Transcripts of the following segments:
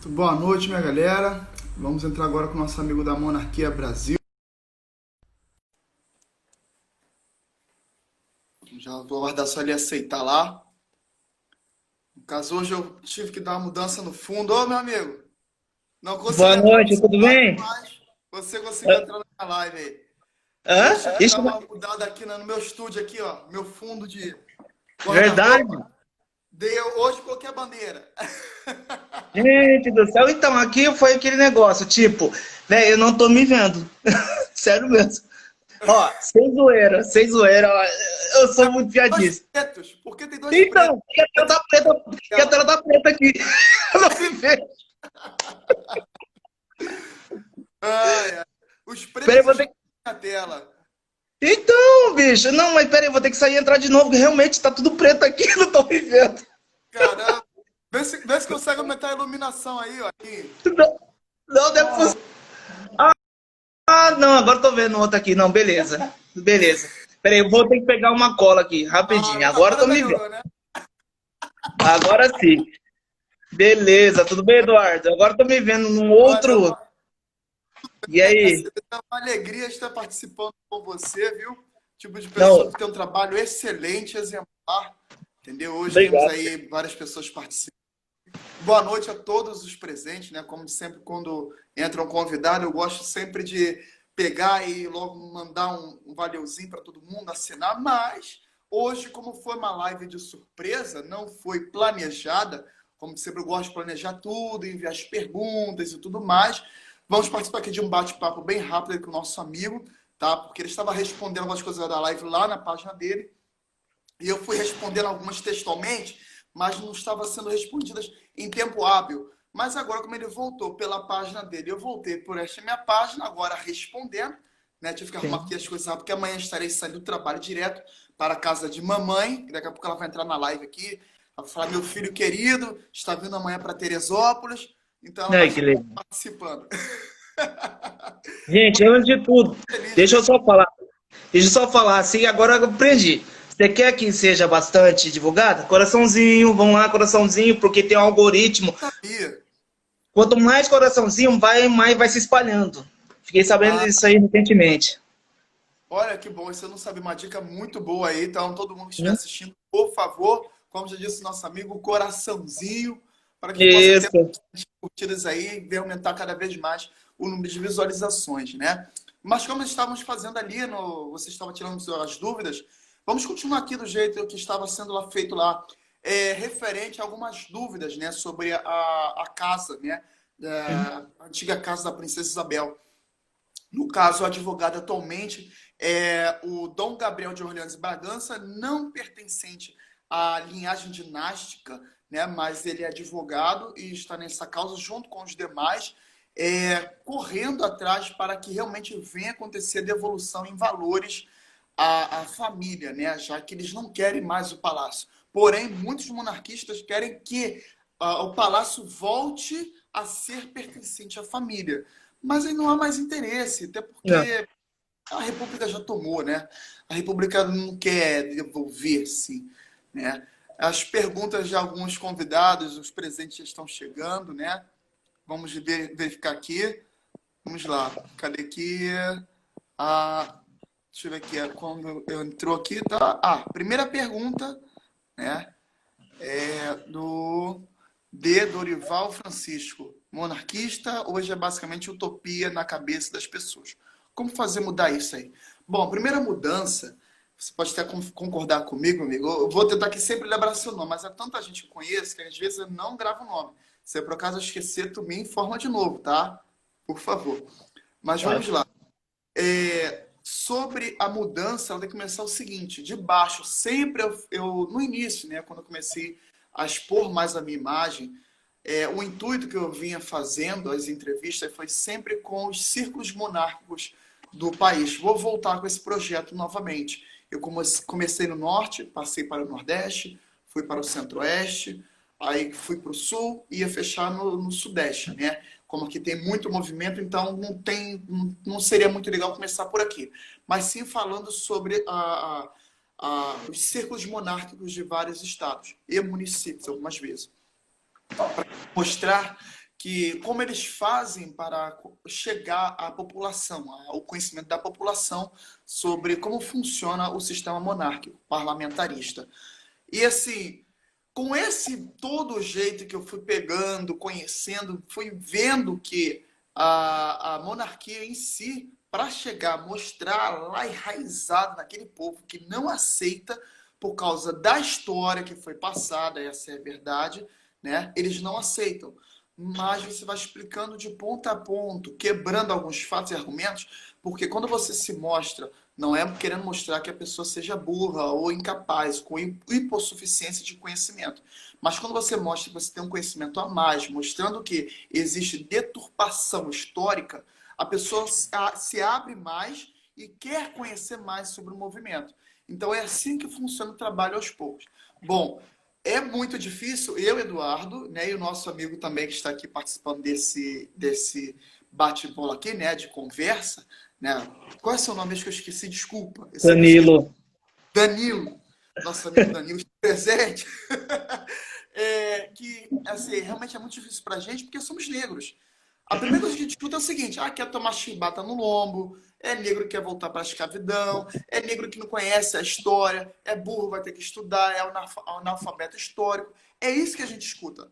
Boa noite, minha galera. Vamos entrar agora com o nosso amigo da Monarquia Brasil. Já vou aguardar só ele aceitar lá. No caso, hoje eu tive que dar uma mudança no fundo. Ô, meu amigo, não consegui Boa entrar no noite, seu tudo live, bem? mas você conseguiu entrar na minha live aí. Hã? Eu tive que dar Isso uma mudada aqui no meu estúdio, aqui, ó. Meu fundo de é verdade? guarda-roupa. Hoje coloquei a bandeira. Gente do céu, então aqui foi aquele negócio, tipo, né, eu não tô me vendo. Sério mesmo. Ó, sem zoeira, ó, eu sou muito Dois piadista. pretos. Por que tem dois pretos? Então, e a tela tá preta aqui. Eu não me vejo. Ai, ai. Os Peraí, pretos vou ter estão na tela. Então, bicho, não, mas peraí, vou ter que sair e entrar de novo, porque realmente tá tudo preto aqui, eu não tô me vendo. Caramba. Vê se consegue aumentar a iluminação aí, ó. Aqui. Não, não deve funcionar. Ah, não, agora tô vendo outro aqui. Não, beleza. Beleza. Peraí, eu vou ter que pegar uma cola aqui, Ah, rapidinho. Agora eu agora tô me vendo. melhorou, né? Agora sim. Beleza, tudo bem, Eduardo? Agora eu tô me vendo num Olha, é outro. E aí? uma alegria estar participando com você, viu? Tipo de pessoa Não, que tem um trabalho excelente, exemplar, entendeu? Hoje temos obrigado. aí várias pessoas participando. Boa noite a todos os presentes, né? Como sempre, quando entra um convidado, eu gosto sempre de pegar e logo mandar um valeuzinho para todo mundo assinar, mas hoje, como foi uma live de surpresa, não foi planejada, como sempre eu gosto de planejar tudo, enviar as perguntas e tudo mais. Vamos participar aqui de um bate-papo bem rápido com o nosso amigo, tá? Porque ele estava respondendo algumas coisas da live lá na página dele. E eu fui respondendo algumas textualmente, mas não estava sendo respondidas em tempo hábil. Mas agora, como ele voltou pela página dele, eu voltei por esta minha página, agora respondendo. Né? Tive que arrumar aqui Sim. as coisas rápido, porque amanhã estarei saindo do trabalho direto para a casa de mamãe. Daqui a pouco ela vai entrar na live aqui. Ela vai falar: meu filho querido está vindo amanhã para Teresópolis. Então ela vai Aí, que estar legal. participando. Gente, antes de tudo, Feliz, deixa viu? eu só falar. Deixa eu só falar assim, agora eu aprendi. Você quer que seja bastante divulgada? Coraçãozinho, vamos lá, coraçãozinho, porque tem um algoritmo. Sabia. Quanto mais coraçãozinho vai, mais vai se espalhando. Fiquei sabendo Ah, disso aí recentemente. olha que bom, isso eu não sabia. Uma dica muito boa aí. Então, todo mundo que estiver Hum? assistindo, por favor, como já disse nosso amigo, coraçãozinho, para que possa ter Isso. bastante curtidas aí e ver aumentar cada vez mais o número de visualizações, né? Mas como estávamos fazendo ali, você estava tirando as dúvidas, vamos continuar aqui do jeito que estava sendo lá feito lá, referente a algumas dúvidas, né, sobre a casa, né, da antiga casa da Princesa Isabel. No caso, o advogado atualmente é o Dom Gabriel de Orleans e Bragança, não pertencente à linhagem dinástica, né, mas ele é advogado e está nessa causa junto com os demais, correndo atrás para que realmente venha acontecer devolução em valores à família, né, já que eles não querem mais o palácio. Porém, muitos monarquistas querem que o palácio volte a ser pertencente à família. Mas aí não há mais interesse, até Não. porque a República já tomou, né? A República não quer devolver-se, né? As perguntas de alguns convidados, os presentes já estão chegando, né? Vamos verificar aqui. Vamos lá. Cadê aqui? Ah, deixa eu ver aqui. Quando eu entrou aqui, tá? Ah, primeira pergunta, né? Do Dorival Francisco. Monarquista, hoje é basicamente utopia na cabeça das pessoas. Como fazer mudar isso aí? Bom, a primeira mudança, você pode até concordar comigo, amigo. Eu vou tentar aqui sempre lembrar seu nome, mas é tanta gente que eu conheço que às vezes eu não gravo o nome. Se por acaso eu esquecer, tu me informa de novo, tá? Por favor. Mas vamos Pode. lá. Sobre a mudança, ela tem que começar o seguinte, de baixo. Sempre no início, né, quando eu comecei a expor mais a minha imagem, o intuito que eu vinha fazendo, as entrevistas, foi sempre com os círculos monárquicos do país. Vou voltar com esse projeto novamente. Eu comecei no norte, passei para o nordeste, fui para o centro-oeste, aí fui para o sul e ia fechar no sudeste, né? Como aqui tem muito movimento, então não seria muito legal começar por aqui. Mas sim falando sobre os círculos monárquicos de vários estados e municípios, algumas vezes. Mostrar que como eles fazem para chegar à população, ao conhecimento da população sobre como funciona o sistema monárquico, parlamentarista. E assim, com esse todo o jeito que eu fui pegando, conhecendo, fui vendo que a monarquia em si, para chegar, mostrar lá enraizado naquele povo que não aceita por causa da história que foi passada, essa é a verdade, né? Eles não aceitam. Mas você vai explicando de ponto a ponto, quebrando alguns fatos e argumentos, porque quando você se mostra, não é querendo mostrar que a pessoa seja burra ou incapaz, com hipossuficiência de conhecimento. Mas quando você mostra que você tem um conhecimento a mais, mostrando que existe deturpação histórica, a pessoa se abre mais e quer conhecer mais sobre o movimento. Então é assim que funciona o trabalho aos poucos. Bom, é muito difícil, eu, Eduardo, né, e o nosso amigo também que está aqui participando desse bate-bola aqui, né, de conversa, né? Qual é o seu nome? Acho que eu esqueci, desculpa. Danilo. Danilo, nosso amigo Danilo presente, que assim, realmente é muito difícil para a gente porque somos negros. A primeira coisa que a gente escuta é o seguinte: quer tomar chibata no lombo, é negro que quer voltar para a escravidão, é negro que não conhece a história, é burro, vai ter que estudar, é analfabeto histórico. É isso que a gente escuta.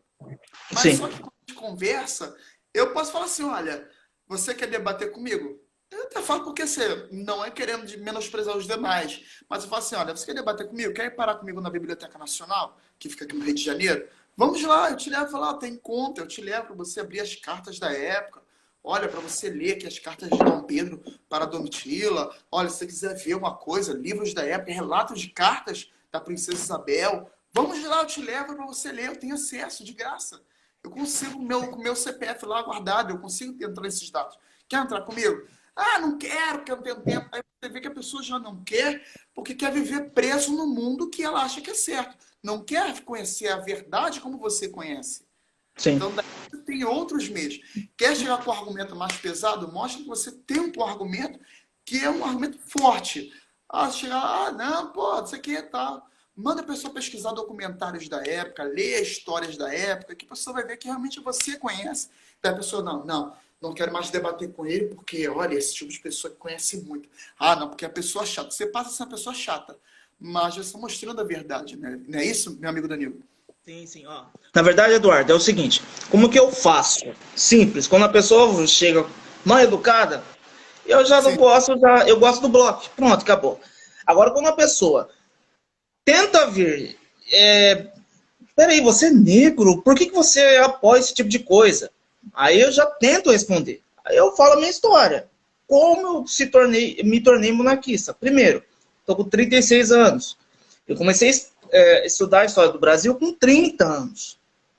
Mas Sim. só que quando a gente conversa, eu posso falar assim: olha, você quer debater comigo? Eu até falo porque você não é querendo menosprezar os demais, mas eu falo assim: olha, você quer debater comigo? Quer ir parar comigo na Biblioteca Nacional, que fica aqui no Rio de Janeiro? Vamos lá, eu te levo lá, tem conta, eu te levo para você abrir as cartas da época. Olha, para você ler aqui as cartas de Dom Pedro para Domitila. Olha, se você quiser ver uma coisa, livros da época, relatos de cartas da Princesa Isabel. Vamos lá, eu te levo para você ler, eu tenho acesso de graça. Eu consigo com o meu CPF lá guardado, eu consigo entrar nesses dados. Quer entrar comigo? Não quero, porque eu não tenho tempo. Aí você vê que a pessoa já não quer, porque quer viver preso no mundo que ela acha que é certo. Não quer conhecer a verdade como você conhece. Sim. Então, daí você tem outros meios. Quer chegar com um argumento mais pesado? Mostra que você tem um argumento que é um argumento forte. Chegar, não, pô, isso aqui é tal. Manda a pessoa pesquisar documentários da época, ler histórias da época, que a pessoa vai ver que realmente você conhece. Daí a pessoa, não quero mais debater com ele, porque, olha, esse tipo de pessoa que conhece muito. Não, porque a pessoa é chata. Você passa a ser uma pessoa chata, mas já está mostrando a verdade, né? Não é isso, meu amigo Danilo? Sim, sim, ó. Na verdade, Eduardo, é o seguinte, como que eu faço? Simples, quando a pessoa chega mal educada, eu já não Sim. gosto, eu gosto do bloco. Pronto, acabou. Agora, quando a pessoa tenta vir, peraí, você é negro? Por que você apoia esse tipo de coisa? Aí eu já tento responder. Aí eu falo a minha história. Como eu me tornei monarquista? Primeiro, estou com 36 anos. Eu comecei a estudar a história do Brasil com 30 anos.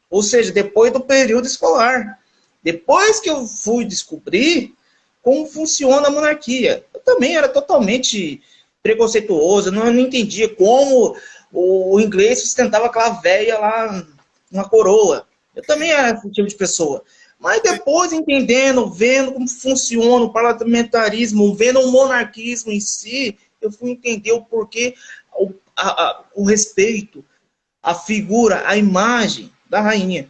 Ou seja, depois do período escolar. Depois que eu fui descobrir como funciona a monarquia. Eu também era totalmente preconceituoso, eu não entendia como o inglês sustentava aquela velha lá na coroa. Eu também era esse tipo de pessoa. Mas depois, entendendo, vendo como funciona o parlamentarismo, vendo o monarquismo em si, eu fui entender o porquê, o respeito, a figura, a imagem da rainha.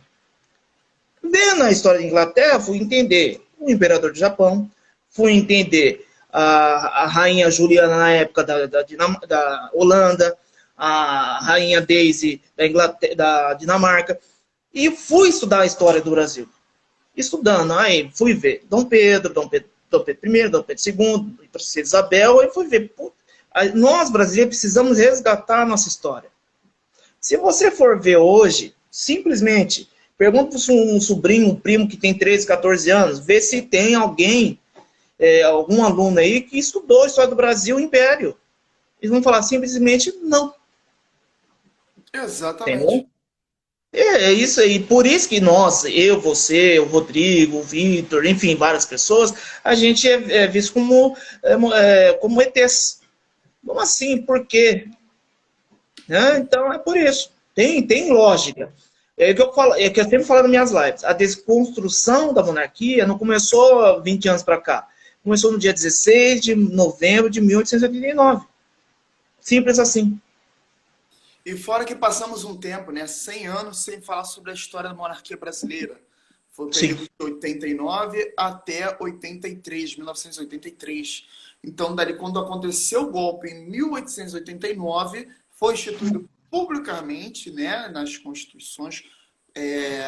Vendo a história da Inglaterra, fui entender o imperador do Japão, fui entender a rainha Juliana na época da Holanda, a rainha Daisy da Dinamarca, e fui estudar a história do Brasil. Estudando, aí fui ver Dom Pedro I, Dom Pedro II, Princesa Isabel, e fui ver, nós brasileiros precisamos resgatar a nossa história. Se você for ver hoje, simplesmente pergunta para um sobrinho, um primo que tem 13, 14 anos, vê se tem alguém, algum aluno aí que estudou a história do Brasil, o Império. Eles vão falar simplesmente não. Exatamente. Entendeu? É isso aí. Por isso que nós, eu, você, o Rodrigo, o Vitor, enfim, várias pessoas, a gente é visto como ETs. Como assim? Por quê? Né? Então é por isso. Tem lógica. É o que eu falo, é que eu sempre falo nas minhas lives. A desconstrução da monarquia não começou 20 anos para cá. Começou no dia 16 de novembro de 1889. Simples assim. E fora que passamos um tempo, né, 100 anos sem falar sobre a história da monarquia brasileira. Foi o Sim. período de 89 até 83, 1983. Então, dali, quando aconteceu o golpe em 1889, foi instituído publicamente, né, nas constituições,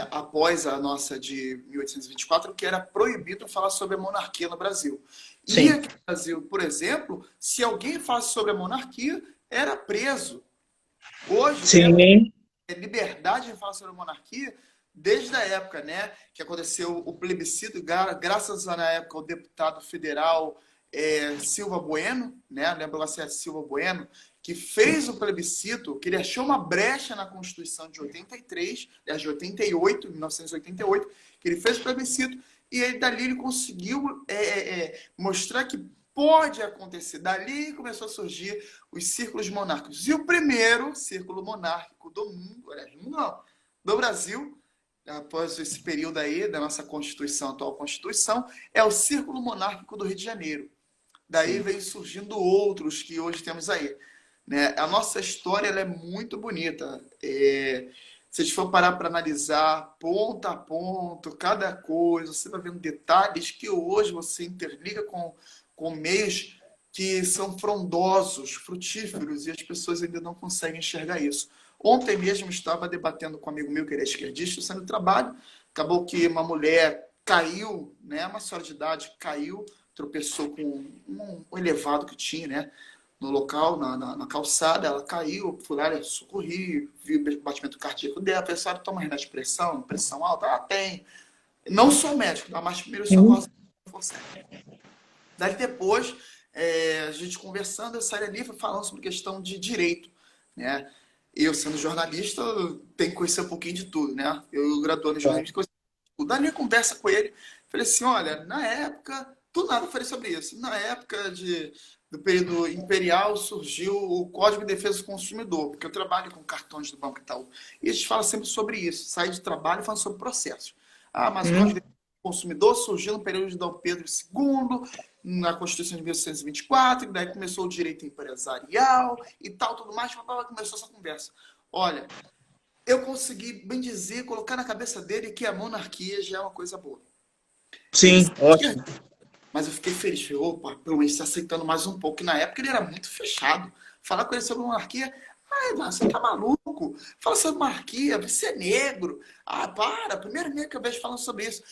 após a nossa de 1824, que era proibido falar sobre a monarquia no Brasil. E Sim. aqui no Brasil, por exemplo, se alguém falasse sobre a monarquia, era preso. Hoje, Sim. liberdade de falar sobre a monarquia desde a época, né, que aconteceu o plebiscito, graças a, na época, o deputado federal Silva Bueno, né, lembra você é Silva Bueno, que fez o plebiscito, que ele achou uma brecha na Constituição de 83, de 88, 1988, que ele fez o plebiscito, e aí, dali ele conseguiu mostrar que pode acontecer. Dali começou a surgir os círculos monárquicos. E o primeiro círculo monárquico do mundo, aliás, não, do Brasil, após esse período aí da nossa Constituição, atual Constituição, é o Círculo Monárquico do Rio de Janeiro. Daí veio surgindo outros que hoje temos aí. Né? A nossa história ela é muito bonita. Se a gente for parar para analisar ponto a ponto, cada coisa, você vai vendo detalhes que hoje você interliga com meios que são frondosos, frutíferos, e as pessoas ainda não conseguem enxergar isso. Ontem mesmo estava debatendo com um amigo meu que ele é esquerdista, saindo do trabalho, acabou que uma mulher caiu, né, uma senhora de idade caiu, tropeçou com um elevado que tinha, né, no local, na calçada, ela caiu, fui lá, socorri, vi o batimento cardíaco dela, a pessoa toma remédio de pressão alta, ela tem. Não sou médico, tá? Mas primeiro socorro. Daí depois, a gente conversando, eu saí ali falando sobre questão de direito, né? Eu, sendo jornalista, tenho que conhecer um pouquinho de tudo, né? Eu graduando em jornalismo, conheci tudo. Daí, conversa com ele, falei assim, olha, na época, do nada eu falei sobre isso, na época do período imperial surgiu o Código de Defesa do Consumidor, porque eu trabalho com cartões do Banco Itaú, e a gente fala sempre sobre isso, sai de trabalho falando sobre processos. Ah, mas o Código de Defesa do Consumidor surgiu no período de Dom Pedro II, na Constituição de 1624, e daí começou o direito empresarial e tal, tudo mais, começou essa conversa. Olha, eu consegui, bem dizer, colocar na cabeça dele que a monarquia já é uma coisa boa. Ele, Sim, ótimo. mas eu fiquei feliz, falei, opa, pelo menos está aceitando mais um pouco. E na época ele era muito fechado. Falar com ele sobre monarquia, Eduardo, você tá maluco? Fala sobre monarquia, você é negro. Ah, para, primeiro negro que eu vejo falando sobre isso.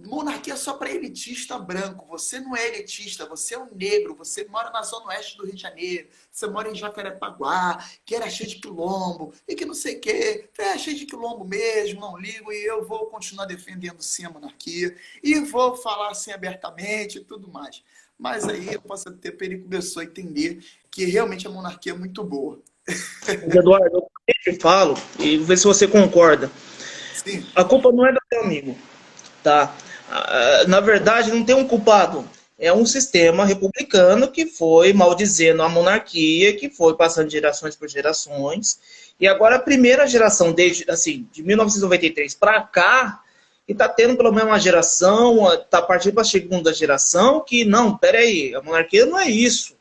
Monarquia é só para elitista branco. Você não é elitista, você é um negro. Você mora na zona oeste do Rio de Janeiro. Você mora em Jacarepaguá, que era cheio de quilombo, e que não sei o quê. É cheio de quilombo mesmo, não ligo, e eu vou continuar defendendo sim a monarquia. E vou falar assim abertamente e tudo mais. Mas aí eu posso ter ele começou a entender que realmente a monarquia é muito boa. Eduardo, eu sempre falo, e ver se você concorda. Sim. A culpa não é do teu amigo. Tá? Na verdade, não tem um culpado. É um sistema republicano que foi maldizendo a monarquia, que foi passando de gerações por gerações. E agora a primeira geração, desde assim, de 1993 para cá, e está tendo pelo menos uma geração, está partindo para a segunda geração, que não, peraí, a monarquia não é isso.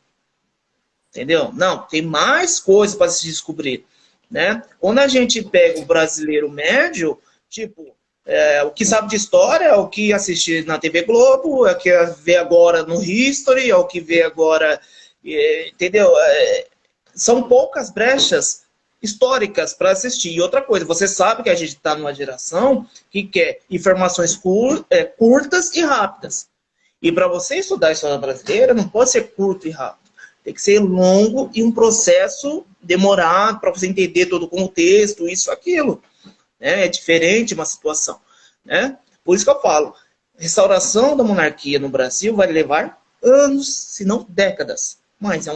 Entendeu? Não, tem mais coisas para se descobrir. Né? Quando a gente pega o brasileiro médio, tipo, o que sabe de história é o que assiste na TV Globo, é o que vê agora no History, é o que vê agora, entendeu? São poucas brechas históricas para assistir. E outra coisa, você sabe que a gente está numa geração que quer informações curtas e rápidas. E para você estudar a história brasileira, não pode ser curto e rápido. Tem que ser longo e um processo demorado para você entender todo o contexto, isso, aquilo. É diferente uma situação. Né? Por isso que eu falo, restauração da monarquia no Brasil vai levar anos, se não décadas. Mas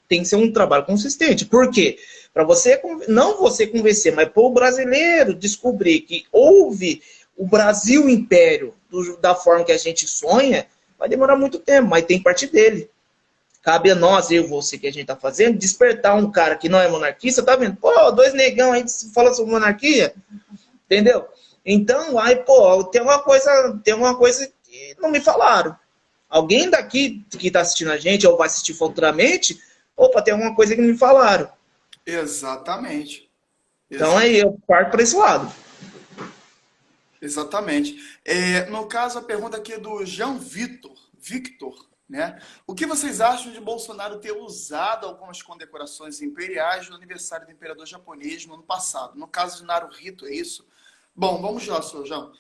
tem que ser um trabalho consistente. Por quê? Para você, não você convencer, mas para o brasileiro descobrir que houve o Brasil Império da forma que a gente sonha, vai demorar muito tempo, mas tem parte dele. Cabe a nós, eu e você, que a gente está fazendo, despertar um cara que não é monarquista, tá vendo? Pô, dois negão aí falando sobre monarquia, entendeu? Então, aí, pô, tem uma coisa que não me falaram. Alguém daqui que está assistindo a gente, ou vai assistir futuramente, opa, tem alguma coisa que não me falaram. Exatamente. Então, aí eu parto para esse lado. Exatamente. No caso, a pergunta aqui é do Jean Victor, né? O que vocês acham de Bolsonaro ter usado algumas condecorações imperiais no aniversário do imperador japonês no ano passado? No caso de Naruhito, é isso? Bom, vamos lá, senhor João.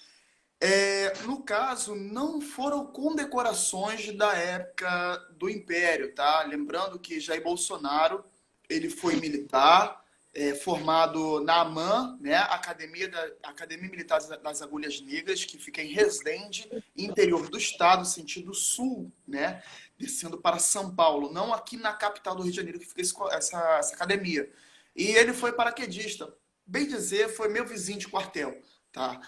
No caso, não foram condecorações da época do Império, tá? Lembrando que Jair Bolsonaro, ele foi militar, formado na AMAN, né? Academia Militar das Agulhas Negras, que fica em Resende, interior do estado, sentido sul, né? Descendo para São Paulo, não aqui na capital do Rio de Janeiro, que fica essa academia. E ele foi paraquedista. Bem dizer, foi meu vizinho de quartel, tá?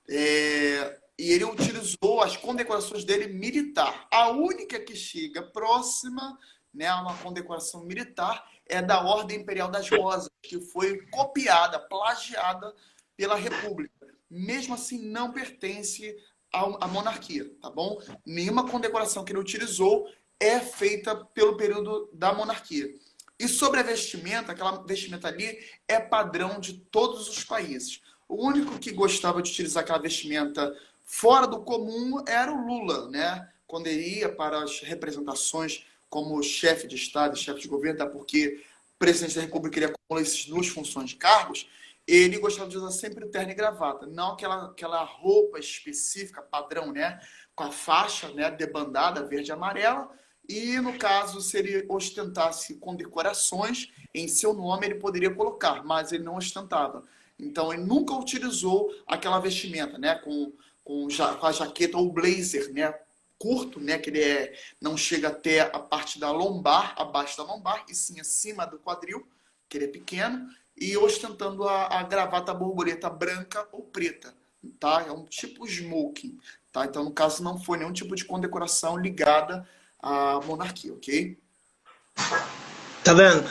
E ele utilizou as condecorações dele militar. A única que chega próxima, né, a uma condecoração militar é da Ordem Imperial das Rosas, que foi copiada, plagiada pela República. Mesmo assim, não pertence à monarquia, tá bom? Nenhuma condecoração que ele utilizou é feita pelo período da monarquia. E sobre a vestimenta, aquela vestimenta ali é padrão de todos os países. O único que gostava de utilizar aquela vestimenta fora do comum era o Lula, né? Quando ele ia para as representações como chefe de Estado, chefe de governo, até porque o presidente da República queria acumular essas duas funções de cargos, ele gostava de usar sempre terno e gravata, não aquela roupa específica, padrão, né? Com a faixa, né, debandada, verde e amarela, e no caso, se ele ostentasse condecorações em seu nome, ele poderia colocar, mas ele não ostentava. Então, ele nunca utilizou aquela vestimenta, né, com a jaqueta ou blazer, né, curto, né, que ele não chega até a parte da lombar, abaixo da lombar, e sim acima do quadril, que ele é pequeno, e ostentando a gravata borboleta branca ou preta, tá? É um tipo smoking, tá? Então, no caso, não foi nenhum tipo de condecoração ligada à monarquia, ok? Tá vendo?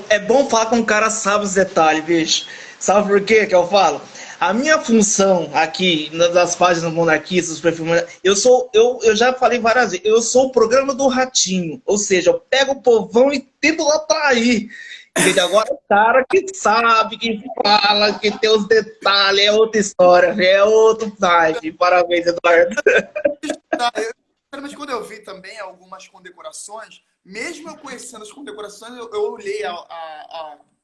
É bom falar com um cara que sabe os detalhes, bicho. Sabe por quê que eu falo? A minha função aqui nas páginas monarquistas, os perfis eu já falei várias vezes, eu sou o programa do ratinho, ou seja, eu pego o povão e tento atrair. Entendeu? Agora o cara que sabe, que fala, que tem os detalhes, é outra história, é outro site. Parabéns, Eduardo. Tá, mas quando eu vi também algumas condecorações, mesmo eu conhecendo as condecorações, eu olhei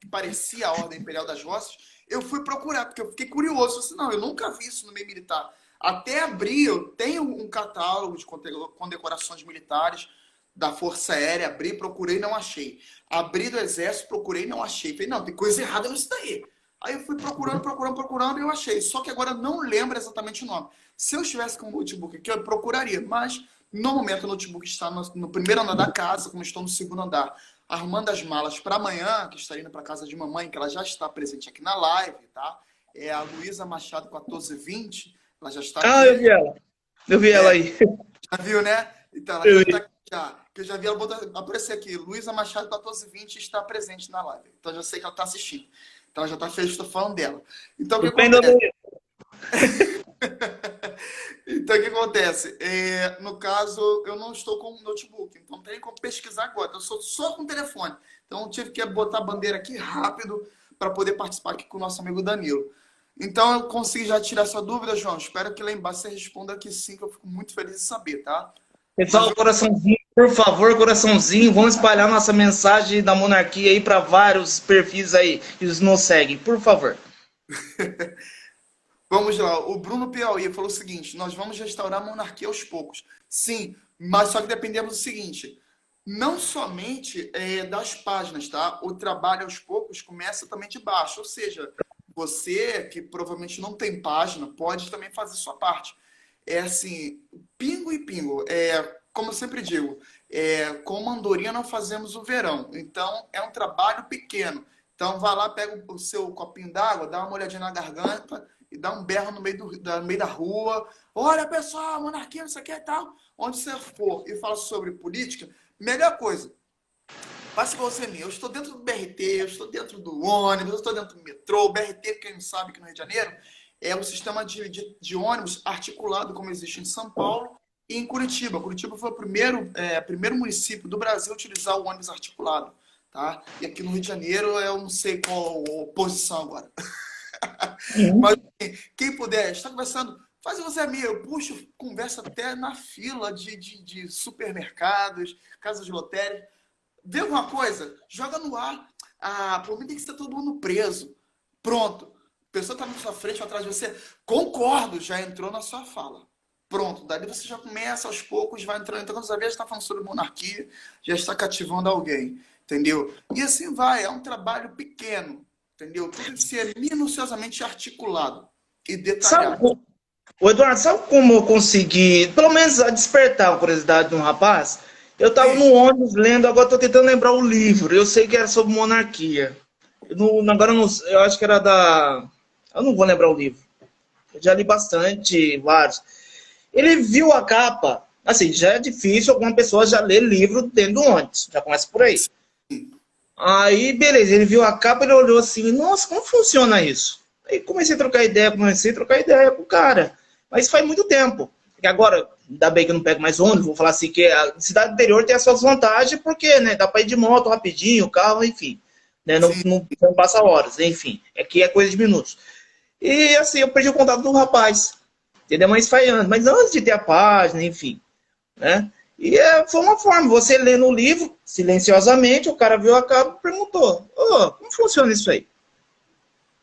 que parecia a Ordem Imperial das Rosas, eu fui procurar, porque eu fiquei curioso. Eu disse, não, eu nunca vi isso no meio militar. Até abri, eu tenho um catálogo de condecorações militares da Força Aérea, abri, procurei, não achei. Abri do Exército, procurei, não achei. Falei, não, tem coisa errada nisso daí. Aí eu fui procurando e eu achei. Só que agora eu não lembro exatamente o nome. Se eu estivesse com o notebook aqui, eu procuraria. Mas, no momento, o notebook está no primeiro andar da casa, como estou no segundo andar, arrumando as malas para amanhã, que estarei indo para casa de mamãe, que ela já está presente aqui na live, tá? É a Luísa Machado 1420. Ela já está Ah, eu aqui. vi ela. Eu vi ela aí. Já viu, né? Então, ela Eu já está vi. aqui já. Que eu já vi ela aparecer aqui. Luísa Machado 1420 está presente na live. Então, já sei que ela está assistindo. Então, ela já está feliz, estou falando dela. Então, o que Depende acontece? do... Então, o que acontece? No caso, eu não estou com o notebook, então não tem como pesquisar agora. Eu sou só com o telefone. Então, eu tive que botar a bandeira aqui rápido para poder participar aqui com o nosso amigo Danilo. Então, eu consegui já tirar essa dúvida, João. Espero que lá embaixo você responda que sim, que eu fico muito feliz de saber, tá? Mas, Pessoal, coraçãozinho, por favor, coraçãozinho, vamos espalhar nossa mensagem da monarquia aí para vários perfis aí que nos seguem, por favor. vamos lá. O Bruno Piauí falou o seguinte: nós vamos restaurar a monarquia aos poucos. Sim, mas só que dependemos do seguinte: não somente das páginas, tá? O trabalho aos poucos começa também de baixo. Ou seja, você que provavelmente não tem página, pode também fazer sua parte. É assim, pingo e pingo. Como eu sempre digo, com andorinha não fazemos o verão. Então, é um trabalho pequeno. Então, vai lá, pega o seu copinho d'água, dá uma olhadinha na garganta e dá um berro no meio da rua. Olha, pessoal, monarquia, não sei o que e tal. Onde você for e fala sobre política, melhor coisa, faça igual você, eu estou dentro do BRT, eu estou dentro do ônibus, eu estou dentro do metrô. O BRT, quem não sabe, que no Rio de Janeiro, é um sistema de ônibus articulado, como existe em São Paulo e em Curitiba. Curitiba foi o primeiro município do Brasil a utilizar o ônibus articulado. Tá? E aqui no Rio de Janeiro, eu não sei qual a posição agora. Uhum. Mas assim, quem puder, está conversando, faz você amigo, eu puxo conversa até na fila de supermercados, casas de lotérica. Vê alguma coisa? Joga no ar. Ah, por mim tem que estar todo mundo preso. Pronto. A pessoa está na sua frente ou atrás de você. Concordo, já entrou na sua fala. Pronto. Dali você já começa aos poucos, vai entrando. Então, quando você vê, já está falando sobre monarquia, já está cativando alguém. Entendeu? E assim vai. É um trabalho pequeno. Entendeu? Tudo tem que ser minuciosamente articulado e Sabe, detalhado. o Eduardo, sabe como eu consegui, pelo menos, a despertar a curiosidade de um rapaz? Eu estava Sim. no ônibus lendo, agora estou tentando lembrar o livro. Eu sei que era sobre monarquia. Agora eu, não, eu acho que era da. Eu não vou lembrar o livro. Eu já li bastante, vários. Ele viu a capa. Assim, já é difícil alguma pessoa já ler livro dentro do ônibus. Já começa por aí. Aí, beleza, ele viu a capa, ele olhou assim, nossa, como funciona isso? Aí comecei a trocar ideia com o cara. Mas faz muito tempo. E agora, ainda bem que eu não pego mais ônibus, vou falar assim, que a cidade interior tem as suas vantagens, porque, né, dá para ir de moto rapidinho, carro, enfim. Né, não, Sim. não passa horas, enfim. Aqui é coisa de minutos. E assim, eu perdi o contato do rapaz. Entendeu? Mas foi antes, mas antes de ter a página, enfim, né? E foi uma forma, você lendo o livro, silenciosamente, o cara viu a capa e perguntou, como funciona isso aí?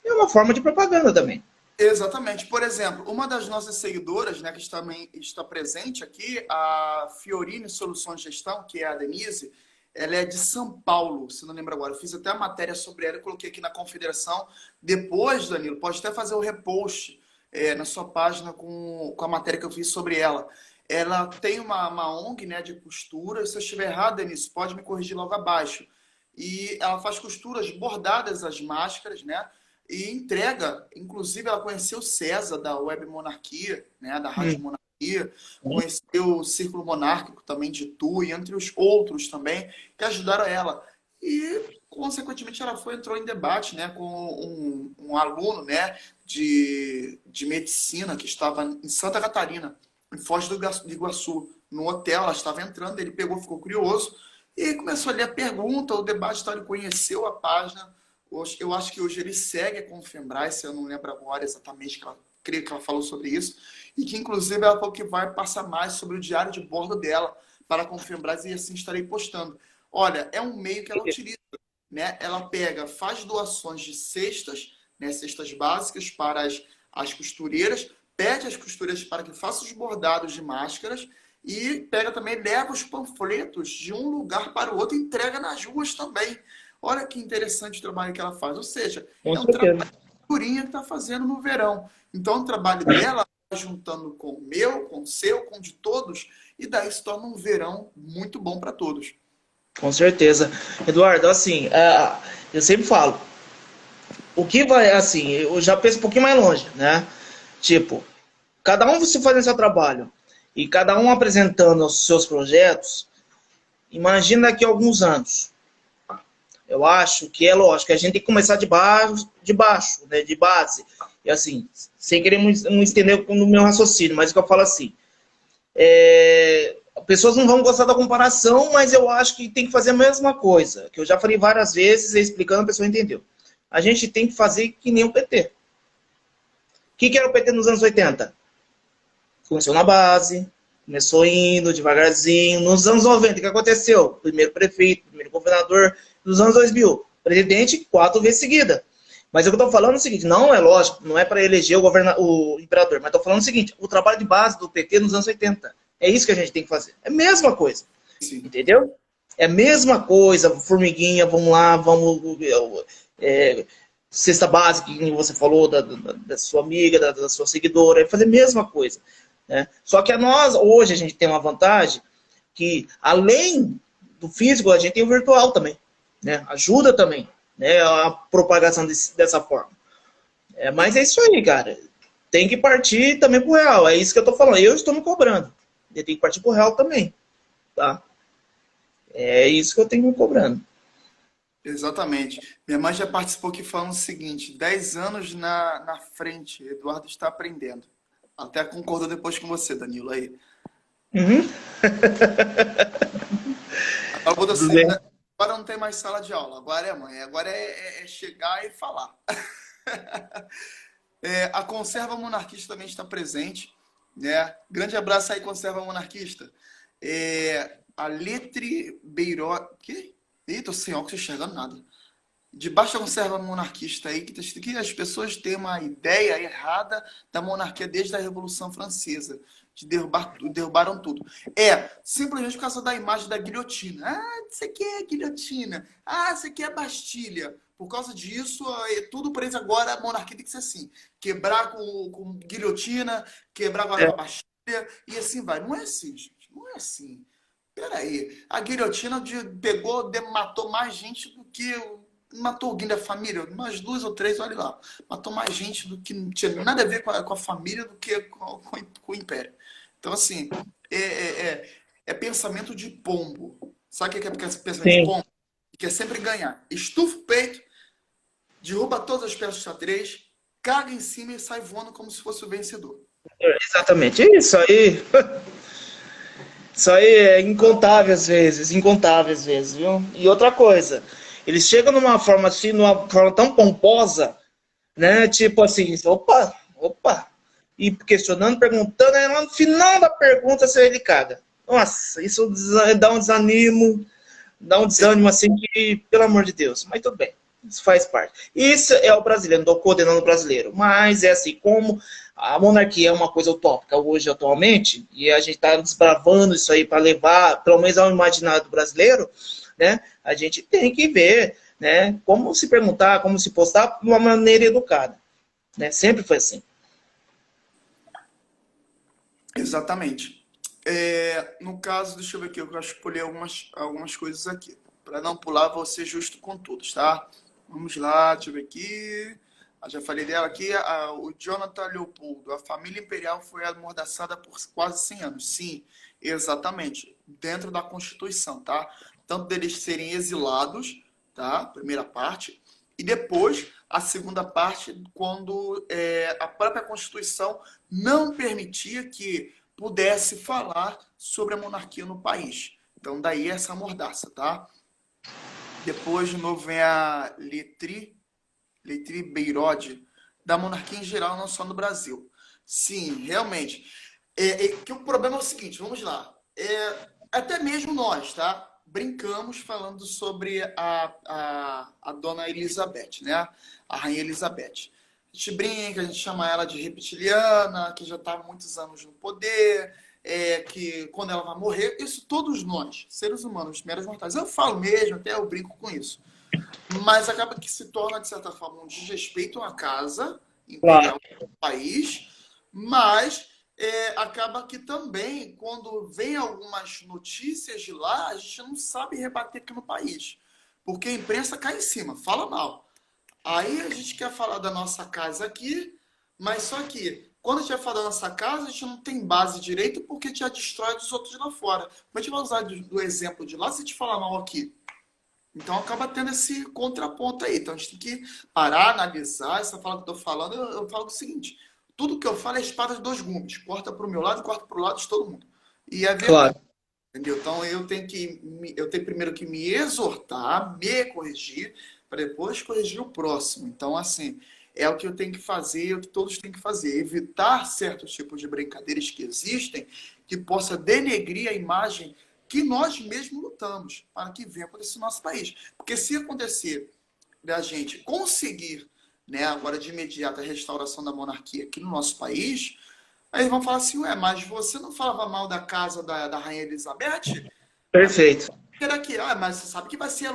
É uma forma de propaganda também. Exatamente. Por exemplo, uma das nossas seguidoras, né, que também está presente aqui, a Fiorine Soluções de Gestão, que é a Denise, ela é de São Paulo, se não lembro agora. Eu fiz até a matéria sobre ela e coloquei aqui na Confederação. Depois, Danilo, pode até fazer o repost na sua página com a matéria que eu fiz sobre ela. Ela tem uma ONG, né, de costura. Se eu estiver errado, Denise, pode me corrigir logo abaixo. E ela faz costuras bordadas às máscaras, né? E entrega, inclusive ela conheceu o César da Web Monarquia, né, da Rádio Hum. Monarquia, conheceu o Círculo Monárquico também de Tu, e entre os outros também, que ajudaram ela. E, consequentemente, ela entrou em debate, né, com um aluno, né, de medicina que estava em Santa Catarina, em Foz do Iguaçu, no hotel. Ela estava entrando, ele pegou, ficou curioso, e começou a ler a pergunta, o debate, então ele conheceu a página. Eu acho que hoje ele segue com o Fembras, eu não lembro agora exatamente, que ela, creio que ela falou sobre isso, e que inclusive ela falou que vai passar mais sobre o diário de bordo dela para com o Fembras, e assim estarei postando. Olha, é um meio que ela utiliza, né? Ela pega, faz doações de cestas, né, cestas básicas para as costureiras, pede às costureiras para que façam os bordados de máscaras, e pega também, leva os panfletos de um lugar para o outro e entrega nas ruas também. Olha que interessante o trabalho que ela faz. Ou seja, Com é um trabalho certeza. que está fazendo no verão. Então, o trabalho dela está juntando com o meu, com o seu, com o de todos, e daí se torna um verão muito bom para todos. Com certeza. Eduardo, assim, eu sempre falo, o que vai, assim, eu já penso um pouquinho mais longe, né? Tipo, cada um você fazendo seu trabalho e cada um apresentando os seus projetos, imagina daqui a alguns anos. Eu acho que é lógico, a gente tem que começar de baixo, né, de base. E assim, sem querer não estender no meu raciocínio, mas o que eu falo assim, pessoas não vão gostar da comparação, mas eu acho que tem que fazer a mesma coisa, que eu já falei várias vezes, explicando, a pessoa entendeu. A gente tem que fazer que nem o PT. O que era o PT nos anos 80? Começou na base, começou indo devagarzinho. Nos anos 90, o que aconteceu? Primeiro prefeito, primeiro governador. Nos anos 2000, presidente 4 vezes seguida. Mas o que eu estou falando é o seguinte, não é lógico, não é para eleger o imperador, mas estou falando o seguinte, o trabalho de base do PT nos anos 80. É isso que a gente tem que fazer. É a mesma coisa. Sim. Entendeu? É a mesma coisa, formiguinha, vamos lá, vamos... cesta básica, que você falou, da sua amiga, da sua seguidora, é fazer a mesma coisa. Né? Só que hoje, a gente tem uma vantagem que, além do físico, a gente tem o virtual também. Né? Ajuda também, né, a propagação dessa forma. Mas é isso aí, cara. Tem que partir também pro real. É isso que eu tô falando. Eu estou me cobrando. Eu tenho que partir pro real também. Tá? É isso que eu tenho me cobrando. Exatamente. Minha mãe já participou aqui falando o seguinte: 10 anos na frente, Eduardo está aprendendo. Até concordou depois com você, Danilo, aí. Uhum. Agora, vou Tudo assim, bem. né? Agora não tem mais sala de aula, agora é mãe, agora é chegar e falar. A conserva monarquista também está presente, né? Grande abraço aí, conserva monarquista. A Letre Beiró... Que? Ih, tô sem óculos enxergando nada. Debaixo da conserva monarquista aí, que as pessoas têm uma ideia errada da monarquia desde a Revolução Francesa, de derrubaram tudo. Simplesmente por causa da imagem da guilhotina. Ah, isso aqui é guilhotina. Ah, isso aqui é Bastilha. Por causa disso, tudo para eles agora, a monarquia tem que ser assim. Quebrar com guilhotina, quebrar com a Bastilha, e assim vai. Não é assim, gente. Não é assim. Peraí, a guilhotina pegou, matou mais gente do que matou alguém da família, umas 2 ou 3, olha lá. Matou mais gente do que não tinha nada a ver com a família do que com o império. Então, assim, é pensamento de pombo. Sabe o que é pensamento de Sim, pombo? Que é sempre ganhar. Estufa o peito, derruba todas as peças de xadrez, caga em cima e sai voando como se fosse o vencedor. exatamente. Isso aí é incontáveis vezes, viu? E outra coisa, eles chegam numa forma assim, numa forma tão pomposa, né? Tipo assim, opa, opa, e questionando, perguntando, aí lá no final da pergunta ele caga. Nossa, isso dá um desânimo, assim que, pelo amor de Deus, mas tudo bem. Isso faz parte. Isso é o brasileiro, não estou condenando o brasileiro. Mas é assim, como a monarquia é uma coisa utópica hoje, atualmente, e a gente está desbravando isso aí para levar, pelo menos, ao imaginário do brasileiro, né? A gente tem que ver, né? Como se perguntar, como se postar de uma maneira educada. Né? Sempre foi assim. Exatamente. No caso, deixa eu ver aqui, eu acho que escolher algumas coisas aqui. Para não pular, vou ser justo com todos, tá? Vamos lá, deixa eu ver aqui. Já falei dela aqui. O Jonathan Leopoldo. A família imperial foi amordaçada por quase 100 anos. Sim, exatamente. Dentro da Constituição, tá? Tanto deles serem exilados, tá? Primeira parte. E depois, a segunda parte, quando a própria Constituição não permitia que pudesse falar sobre a monarquia no país. Então, daí essa mordaça, tá? Depois, de novo, vem a Letri Beirode, da monarquia em geral, não só no Brasil. Sim, realmente. Que o problema é o seguinte, vamos lá. Até mesmo nós, tá? Brincamos falando sobre a dona Elizabeth, né? A rainha Elizabeth. A gente brinca, a gente chama ela de reptiliana, que já está há muitos anos no poder, que quando ela vai morrer, isso todos nós, seres humanos, meros mortais. Eu falo mesmo, até eu brinco com isso. Mas acaba que se torna, de certa forma, um desrespeito à casa Claro. imperial do país, mas acaba que também, quando vem algumas notícias de lá, a gente não sabe rebater aqui no país. Porque a imprensa cai em cima, fala mal. Aí a gente quer falar da nossa casa aqui, mas só que quando a gente vai falar da nossa casa, a gente não tem base direito porque a gente já destrói dos outros de lá fora. Como a gente vai usar do exemplo de lá se a gente falar mal aqui? Então acaba tendo esse contraponto aí. Então a gente tem que parar, analisar. Essa fala que eu estou falando, eu falo o seguinte: tudo que eu falo é espada de 2 gumes. Corta para o meu lado e corta para o lado de todo mundo. E é verdade. Claro. Entendeu? Então eu tenho primeiro que me exortar, me corrigir, para depois corrigir o próximo. Então, assim, é o que eu tenho que fazer, é o que todos têm que fazer. Evitar certos tipos de brincadeiras que existem, que possa denegrir a imagem que nós mesmos lutamos para que venha acontecer no nosso país. Porque se acontecer da gente conseguir, né, agora de imediato, a restauração da monarquia aqui no nosso país, aí vão falar assim, ué, mas você não falava mal da casa da Rainha Elizabeth? Perfeito. Será que, mas você sabe que vai ser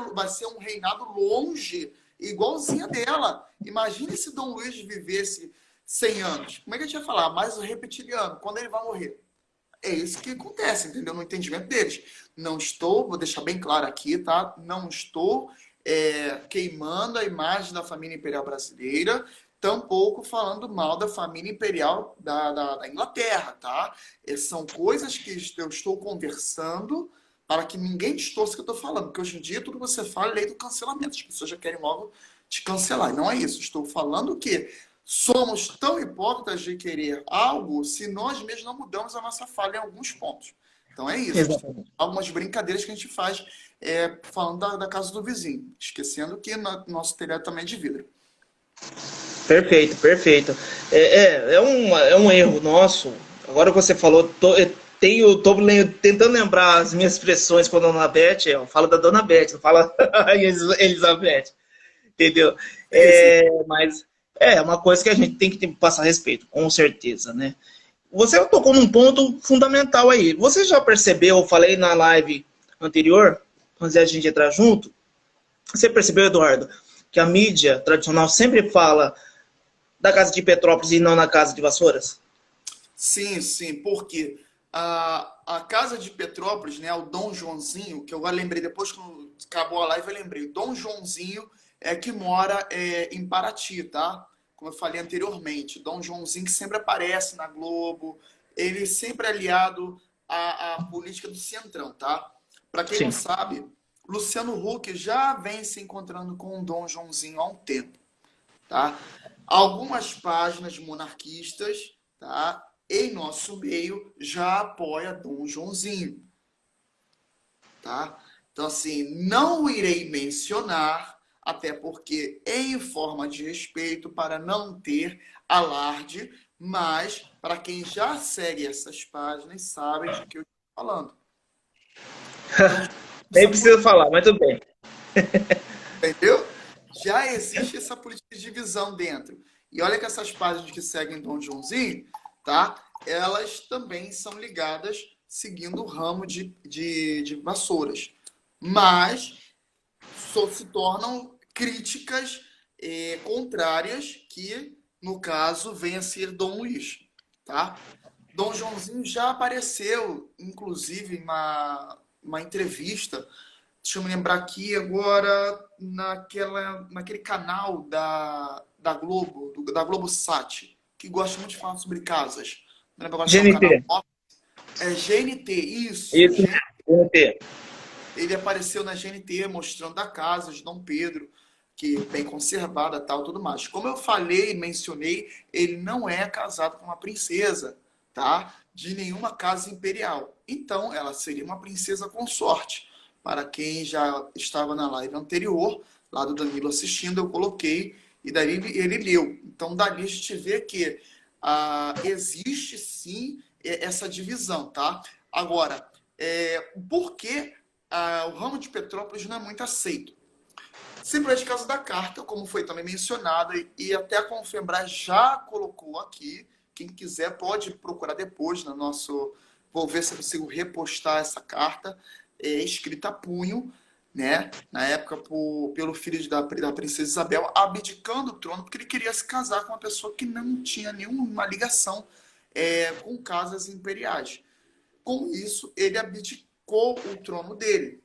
um reinado longe, igualzinho dela. Imagine se Dom Luiz vivesse 100 anos. Como é que a gente ia falar? Mais o reptiliano, quando ele vai morrer? É isso que acontece, entendeu? No entendimento deles. Não estou, vou deixar bem claro aqui, tá? Não estou queimando a imagem da família imperial brasileira, tampouco falando mal da família imperial da Inglaterra, tá? São coisas que eu estou conversando para que ninguém distorça o que eu estou falando, porque hoje em dia tudo que você fala é lei do cancelamento. As pessoas já querem logo te cancelar. E não é isso. Estou falando que somos tão hipócritas de querer algo se nós mesmos não mudamos a nossa fala em alguns pontos. Então é isso. Exatamente. Algumas brincadeiras que a gente faz falando da casa do vizinho, esquecendo que nosso telhado também é de vidro. Perfeito, perfeito. É um erro nosso. Agora que você falou, tentando lembrar as minhas expressões com a Dona Beth, eu falo da Dona Beth, não falo Elizabeth, entendeu? Sim, sim. Mas é uma coisa que a gente tem que passar respeito, com certeza, né? Você tocou num ponto fundamental aí. Você já percebeu, eu falei na live anterior, antes da gente entrar junto, você percebeu, Eduardo, que a mídia tradicional sempre fala da casa de Petrópolis e não na casa de Vassouras? Sim, sim, porque a casa de Petrópolis, né, o Dom Joãozinho, que eu agora lembrei, depois que acabou a live, eu lembrei. Dom Joãozinho é que mora em Paraty, tá? Como eu falei anteriormente. Dom Joãozinho que sempre aparece na Globo, ele sempre é aliado à política do Centrão, tá? Para quem não Sim. sabe, Luciano Huck já vem se encontrando com o Dom Joãozinho há um tempo, tá? Algumas páginas monarquistas, tá, em nosso meio já apoia Dom Joãozinho, tá? Então assim, não irei mencionar, até porque em forma de respeito para não ter alarde, mas para quem já segue essas páginas sabe de que eu estou falando. Então, Nem essa preciso falar, mas tudo bem. entendeu? Já existe essa política de divisão dentro. E olha que essas páginas que seguem Dom Joãozinho, tá? Elas também são ligadas seguindo o ramo de Vassouras. Mas só se tornam críticas contrárias que, no caso, vem a ser Dom Luís, tá? Dom Joãozinho já apareceu, inclusive, em uma entrevista. Deixa eu me lembrar aqui agora, naquele canal da Globo, da Globosat, que gosta muito de falar sobre casas. Não lembro agora se é um canal. GNT. É GNT, isso. Isso mesmo, GNT. Ele apareceu na GNT mostrando a casa de Dom Pedro, que bem conservada, tal, tudo mais. Como eu falei, mencionei, ele não é casado com uma princesa, tá? De nenhuma casa imperial. Então, ela seria uma princesa consorte. Para quem já estava na live anterior, lá do Danilo assistindo, eu coloquei e daí ele leu. Então, dali a gente vê que existe sim essa divisão, tá? Agora, por que o ramo de Petrópolis não é muito aceito? Simplesmente por causa da carta, como foi também mencionado, e até a Confembras já colocou aqui. Quem quiser pode procurar depois no nosso. Vou ver se eu consigo repostar essa carta, escrita a punho, né? Na época, pelo filho da princesa Isabel, abdicando o trono, porque ele queria se casar com uma pessoa que não tinha nenhuma ligação com casas imperiais. Com isso, ele abdicou o trono dele,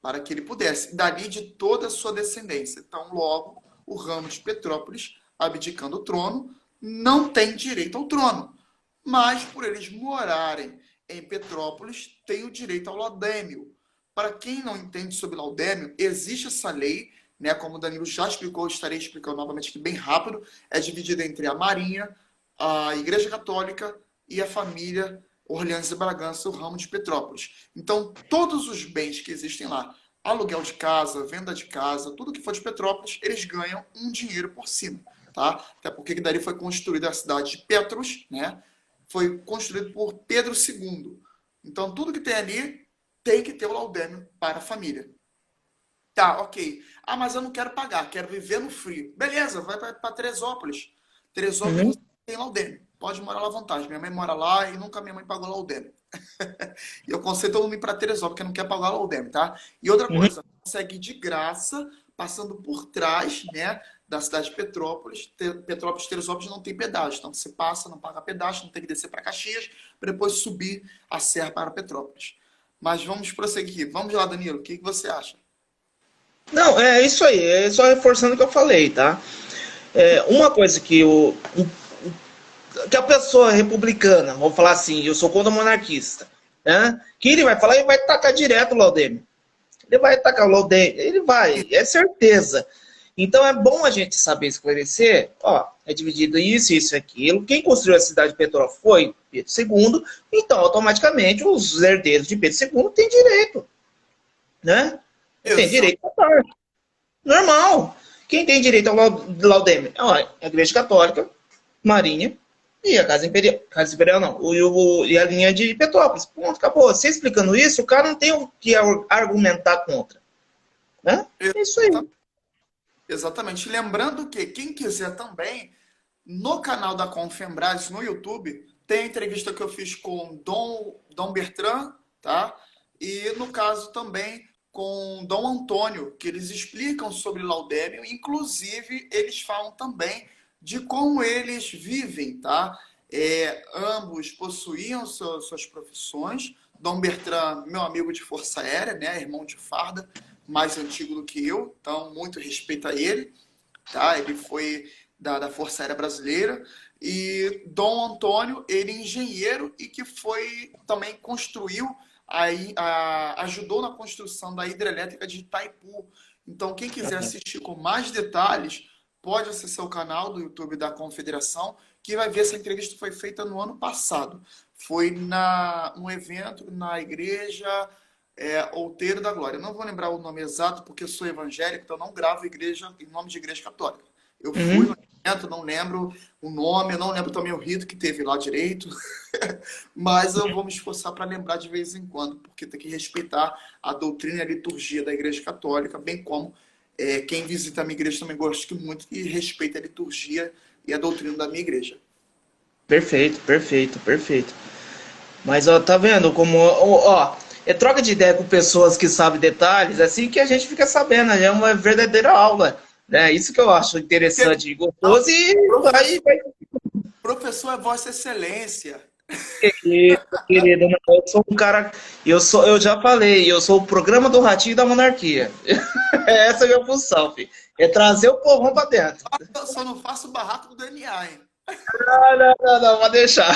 para que ele pudesse, dali de toda a sua descendência. Então, logo, o ramo de Petrópolis, abdicando o trono, não tem direito ao trono. Mas, por eles morarem em Petrópolis, tem o direito ao laudêmio. Para quem não entende sobre laudêmio, existe essa lei, né, como o Danilo já explicou, estarei explicando novamente aqui bem rápido, é dividida entre a Marinha, a Igreja Católica e a família Orleans e Bragança, o ramo de Petrópolis. Então, todos os bens que existem lá, aluguel de casa, venda de casa, tudo que for de Petrópolis, eles ganham um dinheiro por cima, tá? Até porque dali foi construída a cidade de Petros, né? Foi construído por Pedro II. Então, tudo que tem ali tem que ter o laudêmio para a família. Tá, ok. Ah, mas eu não quero pagar, quero viver no frio. Beleza, vai para Teresópolis. Teresópolis Uhum, você tem laudêmio. Pode morar lá à vontade. Minha mãe mora lá e nunca minha mãe pagou laudêmio. E eu aconselho todo mundo ir para Teresópolis, porque não quer pagar laudêmio, tá? E outra uhum. coisa, consegue de graça, passando por trás, né, da cidade de Petrópolis. Petrópolis e Teresópolis não tem pedágio. Então você passa, não paga pedágio, não tem que descer para Caxias, para depois subir a serra para Petrópolis. Mas vamos prosseguir. Vamos lá, Danilo. O que você acha? Não, é isso aí, é só reforçando o que eu falei, tá? Uma coisa que a pessoa republicana, vamos falar assim, eu sou contra o monarquista, né? Que ele vai falar e vai tacar direto o laudêmio. Ele vai tacar o laudêmio, ele vai, é certeza. Então é bom a gente saber esclarecer, ó, é dividido isso, isso e aquilo. Quem construiu a cidade de Petrópolis foi Pedro II, então automaticamente os herdeiros de Pedro II têm direito, né? Tem Exato. direito a parte. Normal. Quem tem direito ao laudêmio? Ó, a Igreja Católica, Marinha e a Casa Imperial não, e a linha de Petrópolis. Ponto, acabou. Você explicando isso, o cara não tem o que argumentar contra. Né? É isso aí. Exatamente. Lembrando que quem quiser também, no canal da Confembras, no YouTube, tem a entrevista que eu fiz com Dom Bertrand, tá? E no caso também com Dom Antônio, que eles explicam sobre Laudêmio, inclusive eles falam também de como eles vivem, tá? Ambos possuíam suas profissões. Dom Bertrand, meu amigo de Força Aérea, né? Irmão de farda, mais antigo do que eu, então muito respeito a ele, tá? Ele foi da Força Aérea Brasileira. E Dom Antônio, ele é engenheiro e que foi também construiu, ajudou na construção da hidrelétrica de Itaipu. Então, quem quiser assistir com mais detalhes, pode acessar o canal do YouTube da Confederação, que vai ver essa entrevista foi feita no ano passado. Foi um evento na igreja Outeiro da Glória. Eu não vou lembrar o nome exato, porque eu sou evangélico, então eu não gravo igreja em nome de igreja católica. Eu fui no evento, não lembro o nome, eu não lembro também o rito que teve lá direito, mas eu vou me esforçar para lembrar de vez em quando, porque tem que respeitar a doutrina e a liturgia da igreja católica, bem como quem visita a minha igreja também gosta muito e respeita a liturgia e a doutrina da minha igreja. Perfeito, perfeito, perfeito. Mas, ó, tá vendo como, ó, é troca de ideia com pessoas que sabem detalhes, assim que a gente fica sabendo, né? É uma verdadeira aula, né? Isso que eu acho interessante e gostoso e vai. Professor é Vossa Excelência. Querido, eu sou um cara, eu já falei, eu sou o programa do Ratinho da Monarquia. Essa é a minha função, filho. É trazer o povão pra dentro. Eu só não faço barraco do DNA, hein? Não, pode deixar.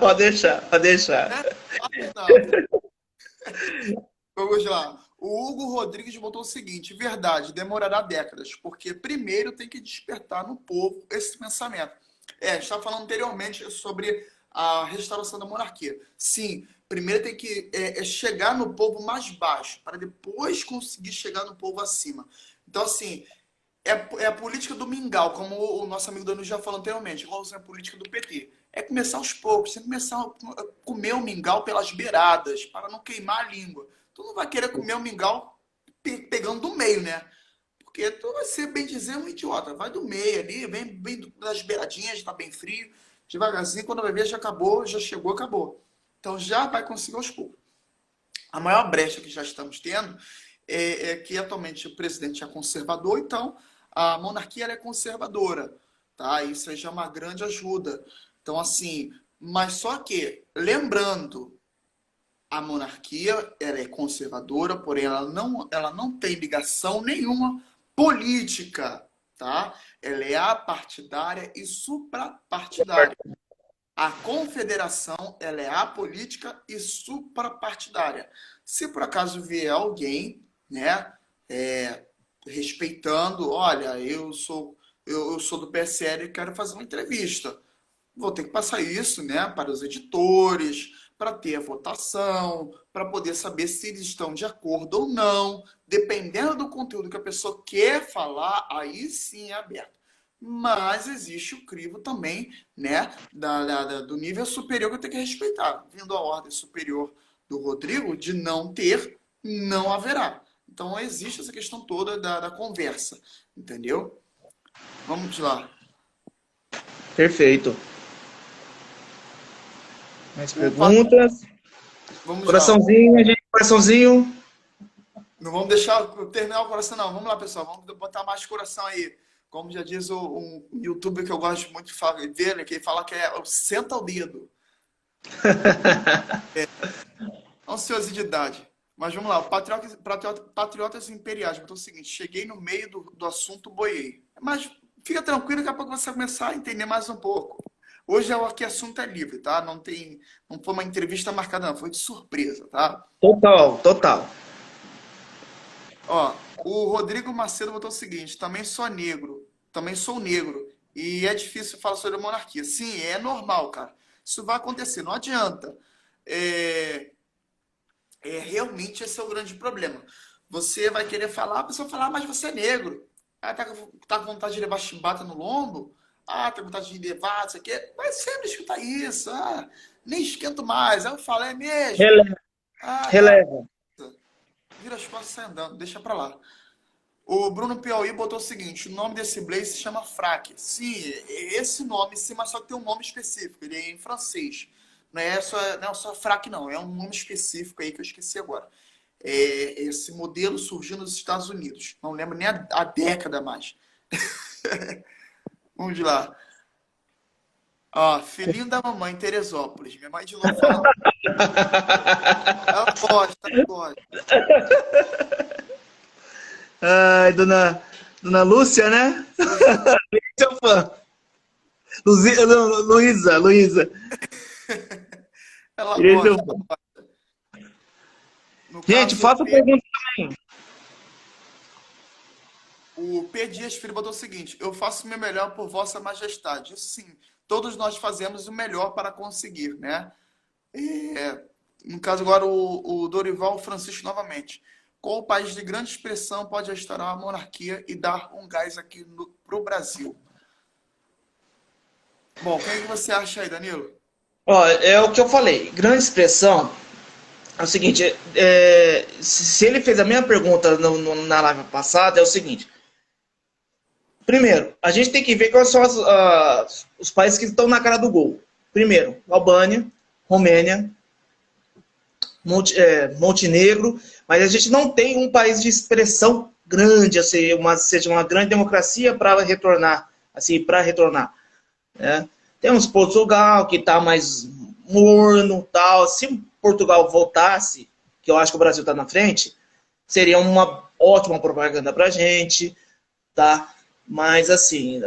Pode deixar, pode deixar. Vamos lá. O Hugo Rodrigues botou o seguinte: verdade, demorará décadas, porque primeiro tem que despertar no povo esse pensamento. A gente estava falando anteriormente sobre a restauração da monarquia. Sim, primeiro tem que chegar no povo mais baixo, para depois conseguir chegar no povo acima. Então, assim, é a política do mingau, como o nosso amigo Danilo já falou anteriormente, igual a política do PT. É começar aos poucos, tem que começar a comer o mingau pelas beiradas, para não queimar a língua. Tu não vai querer comer o mingau pegando do meio, né? Porque tu vai ser, bem dizer, um idiota. Vai do meio ali, bem das beiradinhas, está bem frio, devagarzinho, quando vai ver já acabou, já chegou, acabou. Então já vai conseguir aos poucos. A maior brecha que já estamos tendo é que atualmente o presidente é conservador, então a monarquia é conservadora, tá? Isso aí já é uma grande ajuda. Então, assim, mas só que, lembrando, a monarquia ela é conservadora, porém ela não tem ligação nenhuma política, tá? Ela é apartidária e suprapartidária. A confederação ela é apolítica e suprapartidária. Se por acaso vier alguém, né, respeitando, olha, eu sou do PSL e quero fazer uma entrevista, vou ter que passar isso, né, para os editores, para ter a votação, para poder saber se eles estão de acordo ou não. Dependendo do conteúdo que a pessoa quer falar, aí sim é aberto. Mas existe o crivo também, né, do nível superior que eu tenho que respeitar. Vindo a ordem superior do Rodrigo de não ter, não haverá. Então existe essa questão toda da conversa, entendeu? Vamos lá. Perfeito. Mais perguntas? Vamos coraçãozinho, lá. gente, coraçãozinho. Não vamos deixar terminar o coração, não. Vamos lá, pessoal. Vamos botar mais coração aí. Como já diz um youtuber que eu gosto muito de ver, que ele fala que é o senta o dedo. Ansiosidade. Mas vamos lá. Patriotas Imperiais botou o seguinte: cheguei no meio do assunto, boiei. Mas fica tranquilo, daqui a pouco você vai começar a entender mais um pouco. Hoje aqui assunto é livre, tá? Não foi uma entrevista marcada, não. Foi de surpresa, tá? Total. Ó, o Rodrigo Macedo botou o seguinte: também sou negro, e é difícil falar sobre a monarquia. Sim, é normal, cara. Isso vai acontecer, não adianta. Realmente esse é o grande problema. Você vai querer falar, a pessoa vai falar, mas você é negro. Ah, tá com vontade de levar chibata no lombo? Ah, tá com vontade de levar, isso aqui. Vai sempre escutar isso. Ah, nem esquento mais. Aí eu falo, é mesmo? Releva, Ah, tá. releva. Vira as costas e sai andando, deixa pra lá. O Bruno Piauí botou o seguinte: o nome desse blaze se chama Fraque. Sim, esse nome, sim, mas só que tem um nome específico. Ele é em francês. Não é só Fraque, não. É um nome específico aí que eu esqueci agora. Esse modelo surgiu nos Estados Unidos. Não lembro nem a década mais. Vamos lá. Ó, filhinho da mamãe, Teresópolis. Minha mãe de novo falando. Ela gosta, ela gosta. Ai, dona Lúcia, né? Seu fã. Luísa. Ela Ele é seu gosta. fã. No Gente, caso, faça pergunta também. o P. Dias Filho botou o seguinte: eu faço o meu melhor por Vossa Majestade. Sim, todos nós fazemos o melhor para conseguir, né? É, no caso, agora, o Dorival Francisco novamente. Qual país de grande expressão pode restaurar a monarquia e dar um gás aqui para o Brasil? Bom, quem é que você acha aí, Danilo? Ó, é o que eu falei. Grande expressão é o seguinte: se ele fez a mesma pergunta na live passada, é o seguinte. Primeiro, a gente tem que ver quais são os países que estão na cara do gol. Primeiro, Albânia, Romênia, Montenegro, mas a gente não tem um país de expressão grande, assim, seja uma grande democracia para retornar, assim, para retornar. Né? Temos Portugal, que está mais morno, tal. Se Portugal voltasse, que eu acho que o Brasil está na frente, seria uma ótima propaganda para a gente, tá? Mas, assim,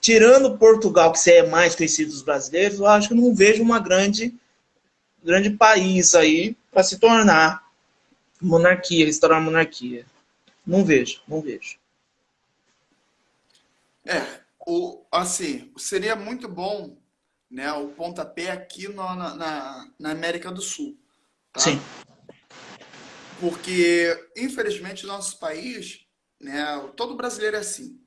tirando Portugal, que é mais conhecido dos brasileiros, eu acho que não vejo uma grande país aí para se tornar monarquia, restaurar a monarquia. Não vejo. Assim, seria muito bom, né, o pontapé aqui na América do Sul, Sim, tá? Porque, infelizmente, o nosso país, né, todo brasileiro é assim.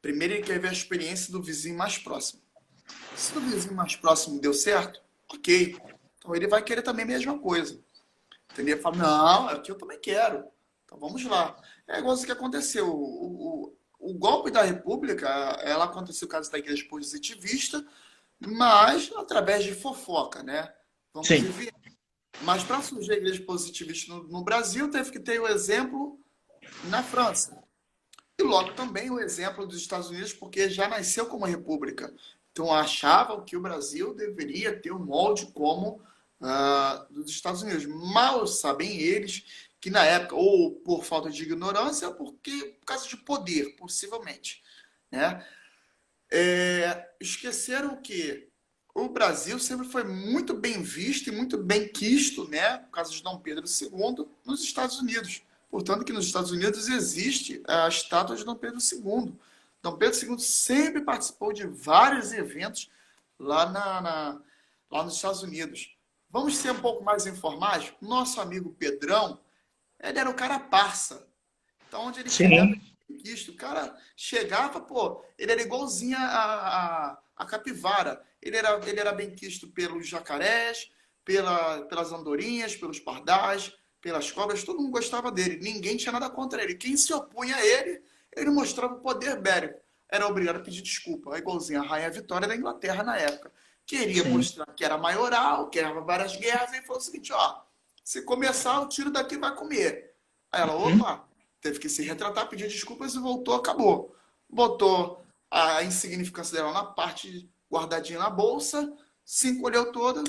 Primeiro ele quer ver a experiência do vizinho mais próximo. Se o vizinho mais próximo deu certo, ok. Então ele vai querer também a mesma coisa. Entendeu? Ele fala, não, aqui eu também quero. Então vamos lá. É igual isso que aconteceu. O golpe da República, ela aconteceu no caso da igreja positivista, mas através de fofoca, né? Vamos sim, ver. Mas para surgir a igreja positivista no Brasil, teve que ter o exemplo na França. E logo também o exemplo dos Estados Unidos, porque já nasceu como república. Então achavam que o Brasil deveria ter um molde como dos Estados Unidos. Mal sabem eles que na época, ou por falta de ignorância, ou por causa de poder, possivelmente. Né? Esqueceram que o Brasil sempre foi muito bem visto e muito bem quisto, né, por causa de Dom Pedro II, nos Estados Unidos. Portanto, que nos Estados Unidos existe a estátua de Dom Pedro II. Dom Pedro II sempre participou de vários eventos lá, lá nos Estados Unidos. Vamos ser um pouco mais informais? Nosso amigo Pedrão, ele era o cara parça. Então, onde ele chegava, sim, o cara chegava, pô, ele era igualzinho a capivara. Ele era bem quisto pelos jacarés, pelas andorinhas, pelos pardais, pelas cobras, todo mundo gostava dele. Ninguém tinha nada contra ele. Quem se opunha a ele, ele mostrava o poder bélico. Era obrigado a pedir desculpa. Igualzinho a Rainha Vitória da Inglaterra na época. Queria sim. mostrar que era maioral, que era várias guerras, e falou o seguinte, ó, se começar, o tiro daqui vai comer. Aí ela, Uhum. opa, teve que se retratar, pedir desculpas e voltou, acabou. Botou a insignificância dela na parte guardadinha na bolsa, se encolheu toda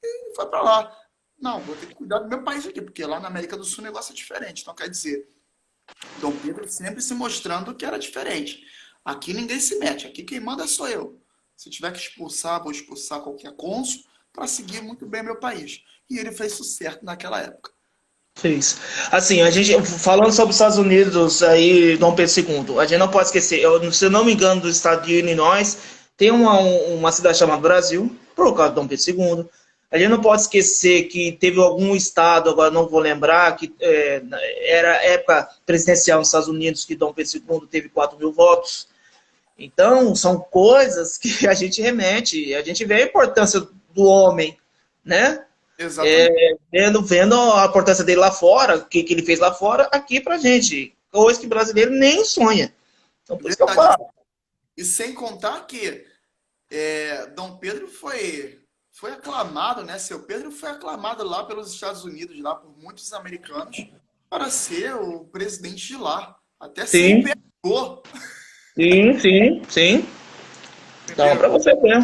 e foi para lá. Não, vou ter que cuidar do meu país aqui, porque lá na América do Sul o negócio é diferente. Então, quer dizer, Dom Pedro sempre se mostrando que era diferente. Aqui ninguém se mete, aqui quem manda sou eu. Se tiver que expulsar, vou expulsar qualquer cônsul para seguir muito bem meu país. E ele fez sucesso naquela época. Fez. Assim, a gente, falando sobre os Estados Unidos, aí, Dom Pedro II, a gente não pode esquecer, se eu não me engano, do estado de Illinois, tem uma cidade chamada Brasil, por causa de Dom Pedro II. A gente não pode esquecer que teve algum estado, agora não vou lembrar, que era época presidencial nos Estados Unidos, que Dom Pedro II teve 4.000 votos. Então, são coisas que a gente remete, a gente vê a importância do homem, né? Exatamente. Vendo a importância dele lá fora, o que ele fez lá fora, aqui pra gente. Coisa que brasileiro nem sonha. Então, por isso que eu Verdade. falo. E sem contar que Dom Pedro foi aclamado, né? Seu Pedro foi aclamado lá pelos Estados Unidos, lá por muitos americanos, para ser o presidente de lá. Até ser Sim, imperador. sim, sim, sim. Então, pra Entendeu? você ver.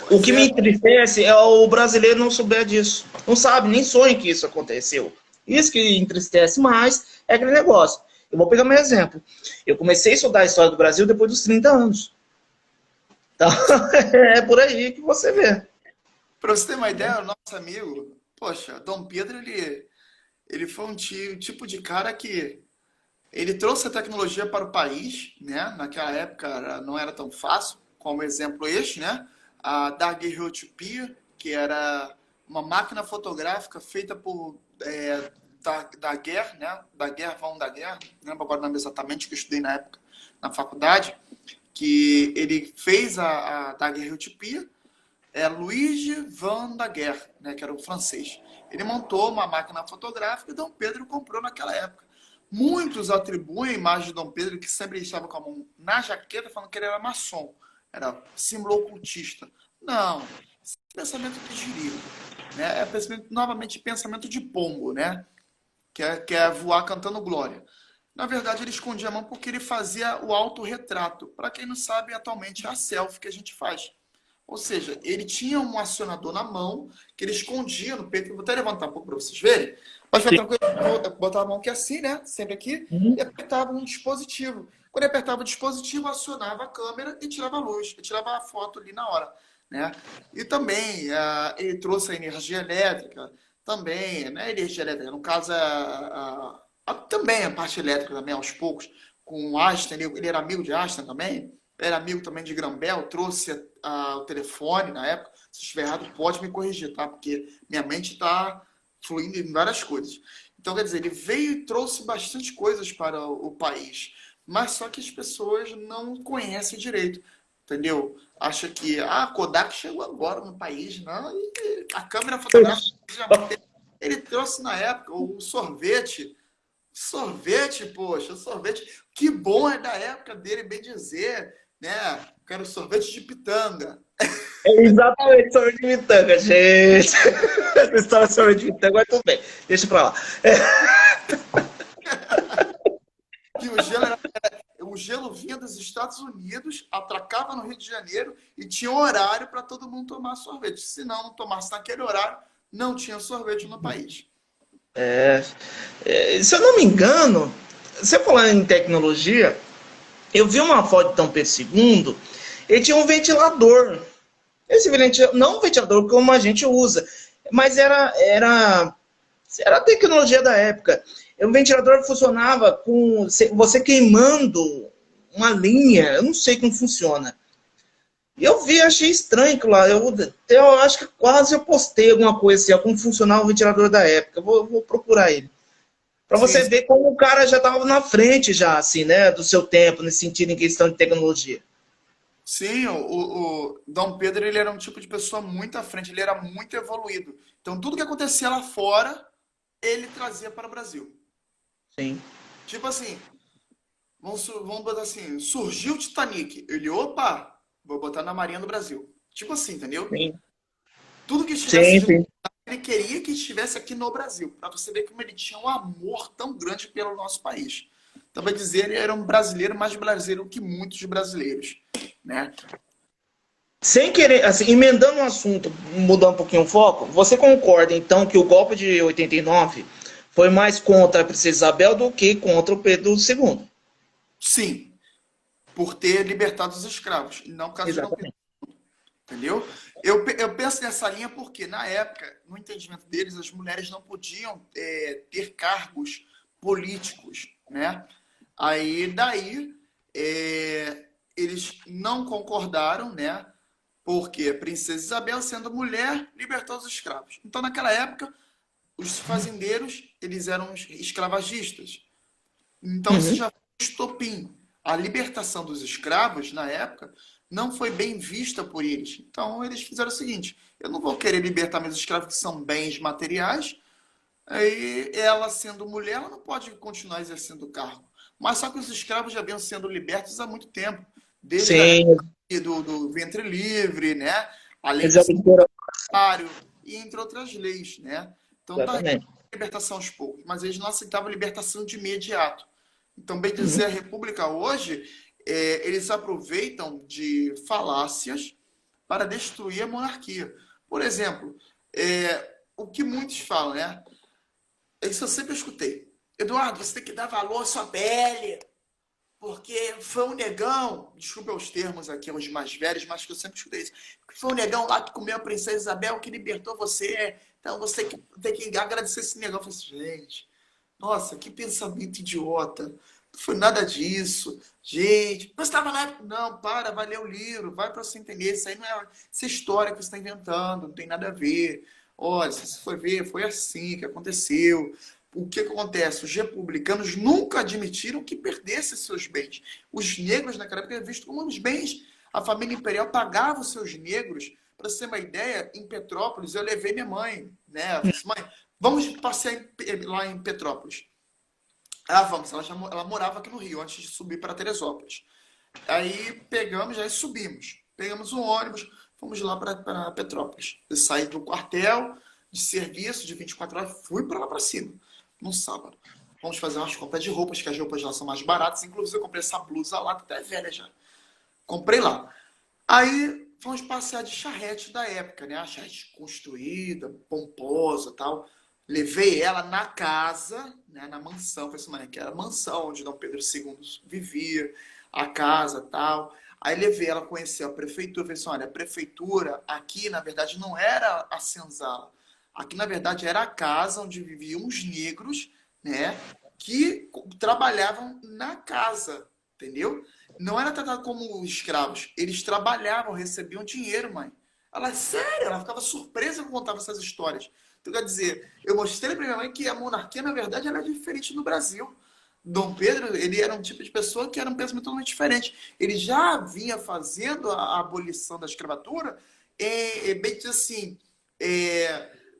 O Pois que me é. entristece é o brasileiro não souber disso. Não sabe, nem sonha que isso aconteceu. Isso que entristece mais é aquele negócio. Eu vou pegar meu exemplo. Eu comecei a estudar a história do Brasil depois dos 30 anos. Então, é por aí que você vê. Para você ter uma ideia, o nosso amigo, poxa, Dom Pedro, ele foi um tipo de cara que ele trouxe a tecnologia para o país, né? Naquela época não era tão fácil, como exemplo este, né? A daguerreotipia, que era uma máquina fotográfica feita por Daguerre, né? Daguerre, não lembro agora o nome exatamente, que eu estudei na época na faculdade, que ele fez a daguerreotipia, Luigi van Daguerre, né? Que era o francês. Ele montou uma máquina fotográfica e Dom Pedro comprou naquela época. Muitos atribuem a imagem de Dom Pedro, que sempre estava com a mão na jaqueta, falando que ele era maçom, era símbolo ocultista. Não, esse é pensamento de jirico, né? É pensamento, novamente pensamento de pombo, né? Que é voar cantando glória. Na verdade, ele escondia a mão porque ele fazia o autorretrato. Para quem não sabe, atualmente é a selfie que a gente faz. Ou seja, ele tinha um acionador na mão que ele escondia no peito. Vou até levantar um pouco para vocês verem. Mas ficar tranquilo, vou botar a mão aqui assim, né? Sempre aqui, e Uhum. apertava um dispositivo. Quando ele apertava o dispositivo, acionava a câmera e tirava a luz, e tirava a foto ali na hora, né? E também ele trouxe a energia elétrica, também, né? Energia elétrica, no caso, também a parte elétrica também, aos poucos, com Einstein, ele era amigo de Einstein também, era amigo também de Graham, trouxe o telefone na época. Se estiver errado, pode me corrigir, tá? Porque minha mente está fluindo em várias coisas. Então, quer dizer, ele veio e trouxe bastante coisas para o país, mas só que as pessoas não conhecem direito, entendeu? Acha que a Kodak chegou agora no país, não, e a câmera fotográfica ele trouxe na época o sorvete. Sorvete, poxa, sorvete. Que bom é da época dele, bem dizer, né? Quero sorvete de pitanga. Exatamente, sorvete de pitanga, gente. Essa história de sorvete de pitanga, mas tudo bem. Deixa pra lá. Que o gelo vinha dos Estados Unidos, atracava no Rio de Janeiro e tinha horário para todo mundo tomar sorvete. Se não tomasse naquele horário, não tinha sorvete no país. Se eu não me engano, você falando em tecnologia, eu vi uma foto de Dom Pedro II, ele tinha um ventilador. Esse ventilador, não um ventilador como a gente usa, mas era a tecnologia da época. O ventilador funcionava com você queimando uma linha, eu não sei como funciona. E eu vi, achei estranho aquilo lá. Eu acho que quase eu postei alguma coisa assim, ó, como funcionava o ventilador da época. Eu vou procurar ele. Para Sim, você ver como o cara já estava na frente já, assim, né, do seu tempo, nesse sentido, em questão de tecnologia. sim, o Dom Pedro ele era um tipo de pessoa muito à frente, ele era muito evoluído. Então, tudo que acontecia lá fora, ele trazia para o Brasil. Sim. Tipo assim, vamos botar assim, surgiu o Titanic. Ele, opa, vou botar na Marinha do Brasil. Tipo assim, entendeu? Sim, Tudo que estivesse sim, de sim. ele queria que estivesse aqui no Brasil, para você ver como ele tinha um amor tão grande pelo nosso país. Então, vai dizer, ele era um brasileiro mais brasileiro que muitos brasileiros, né? Sem querer, assim, emendando um assunto, mudar um pouquinho o foco, você concorda, então, que o golpe de 89 foi mais contra a Princesa Isabel do que contra o Pedro II? Sim, por ter libertado os escravos, e não por causa de Dom Pedro, Exatamente. entendeu? Eu penso nessa linha porque, na época, no entendimento deles, as mulheres não podiam ter cargos políticos, né? Aí, daí, eles não concordaram, né? Porque a princesa Isabel, sendo mulher, libertou os escravos. Então, naquela época, os fazendeiros, eles eram escravagistas. Então, isso Uhum. já foi um estopim. A libertação dos escravos, na época, não foi bem vista por eles. Então, eles fizeram o seguinte: eu não vou querer libertar meus escravos, que são bens materiais. Aí, ela sendo mulher, ela não pode continuar exercendo o cargo. Mas só que os escravos já vinham sendo libertos há muito tempo, desde a Sim, época do ventre livre, né? A lei do exatamente. salário, e entre outras leis, né? Então, da Exatamente. libertação aos poucos, mas eles não aceitavam libertação de imediato. Então, bem Uhum. dizer, a República hoje, eles aproveitam de falácias para destruir a monarquia. Por exemplo, o que muitos falam, né? Isso eu sempre escutei. Eduardo, você tem que dar valor à sua pele, porque foi um negão, desculpa os termos aqui, os mais velhos, mas que eu sempre escutei isso. Foi um negão lá que comeu a princesa Isabel que libertou você. Então você tem que agradecer esse negão. Eu falei assim, gente, nossa, que pensamento idiota. Não foi nada disso. Gente, mas estava na época. Não, vai ler o livro, vai para você entender. Isso aí não é essa história que você está inventando, não tem nada a ver. Olha, se você for ver, foi assim que aconteceu. O que acontece? Os republicanos nunca admitiram que perdesse seus bens. Os negros naquela época eram vistos como os bens. A família imperial pagava os seus negros. Para você ter uma ideia, em Petrópolis, eu levei minha mãe, né? Eu falei assim, mãe, vamos passear lá em Petrópolis. Ah, vamos. Ela morava aqui no Rio, antes de subir para Teresópolis. Aí pegamos, aí subimos. Pegamos um ônibus, fomos lá para Petrópolis. Eu saí do quartel de serviço de 24 horas, fui para lá para cima, no sábado. Vamos fazer umas compras de roupas, que as roupas lá são mais baratas. Inclusive, eu comprei essa blusa lá, que até é velha já. Comprei lá. Aí fomos passear de charrete da época, né? A charrete construída, pomposa e tal. Levei ela na casa, né? Na mansão. Falei assim, mãe, que era a mansão onde Dom Pedro II vivia, a casa e tal. Aí levei ela a conhecer a prefeitura. Falei assim, olha, a prefeitura aqui, na verdade, não era a senzala. Aqui, na verdade, era a casa onde viviam os negros, né? Que trabalhavam na casa, entendeu? Não era tratado como escravos. Eles trabalhavam, recebiam dinheiro, mãe. Ela, sério, ela ficava surpresa quando contava essas histórias. Então, quer dizer, eu mostrei para minha mãe que a monarquia, na verdade, ela é diferente no Brasil. Dom Pedro, ele era um tipo de pessoa que era um pensamento totalmente diferente. Ele já vinha fazendo a abolição da escravatura, bem dizer assim,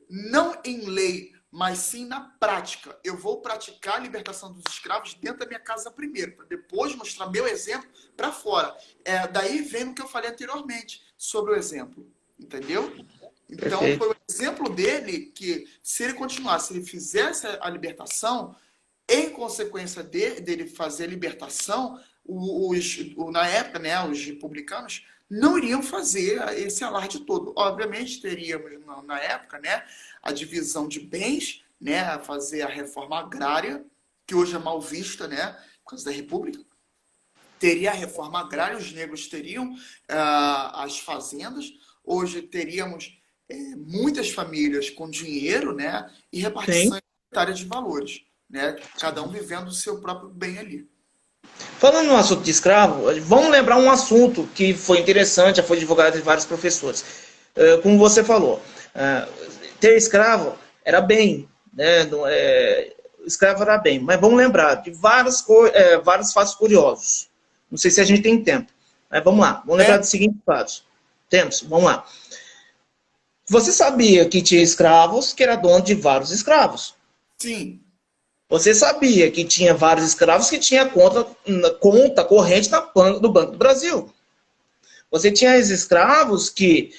não em lei, mas sim na prática. Eu vou praticar a libertação dos escravos dentro da minha casa primeiro, para depois mostrar meu exemplo para fora. Daí vem o que eu falei anteriormente sobre o exemplo, entendeu? Então, Perfeito. foi o exemplo dele que, se ele continuasse, se ele fizesse a libertação, em consequência dele fazer a libertação, na época, né, os republicanos não iriam fazer esse alarde todo. Obviamente, teríamos, na época, né, a divisão de bens, né, fazer a reforma agrária, que hoje é mal vista, né, por causa da República. Teria a reforma agrária, os negros teriam as fazendas. Hoje teríamos muitas famílias com dinheiro, né, e Sim. repartição igualitária de valores, né, cada um vivendo o seu próprio bem ali. Falando no assunto de escravo, vamos lembrar um assunto que foi interessante, já foi divulgado em vários professores. Como você falou, ter escravo era bem, né? Escravo era bem, mas vamos lembrar de vários fatos curiosos. Não sei se a gente tem tempo, mas vamos lá. Vamos lembrar dos seguintes fatos. Temos, vamos lá. Você sabia que tinha escravos que era dono de vários escravos? Sim. Você sabia que tinha vários escravos que tinha conta corrente do Banco do Brasil? Você tinha escravos que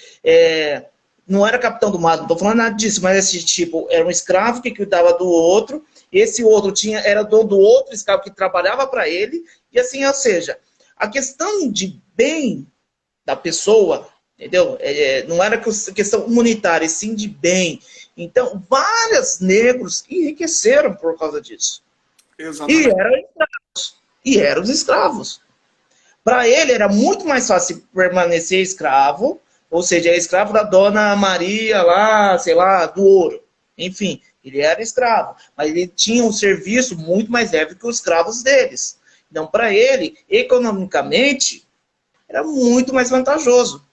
não era capitão do mato, não estou falando nada disso, mas esse tipo era um escravo que cuidava do outro, esse outro era dono do outro escravo que trabalhava para ele, e assim, ou seja, a questão de bem da pessoa, entendeu? Não era questão humanitária, e sim de bem. Então, vários negros enriqueceram por causa disso. Exatamente. E eram os escravos. Para ele era muito mais fácil permanecer escravo, ou seja, escravo da dona Maria lá, sei lá, do ouro. Enfim, ele era escravo, mas ele tinha um serviço muito mais leve que os escravos deles. Então, para ele, economicamente, era muito mais vantajoso.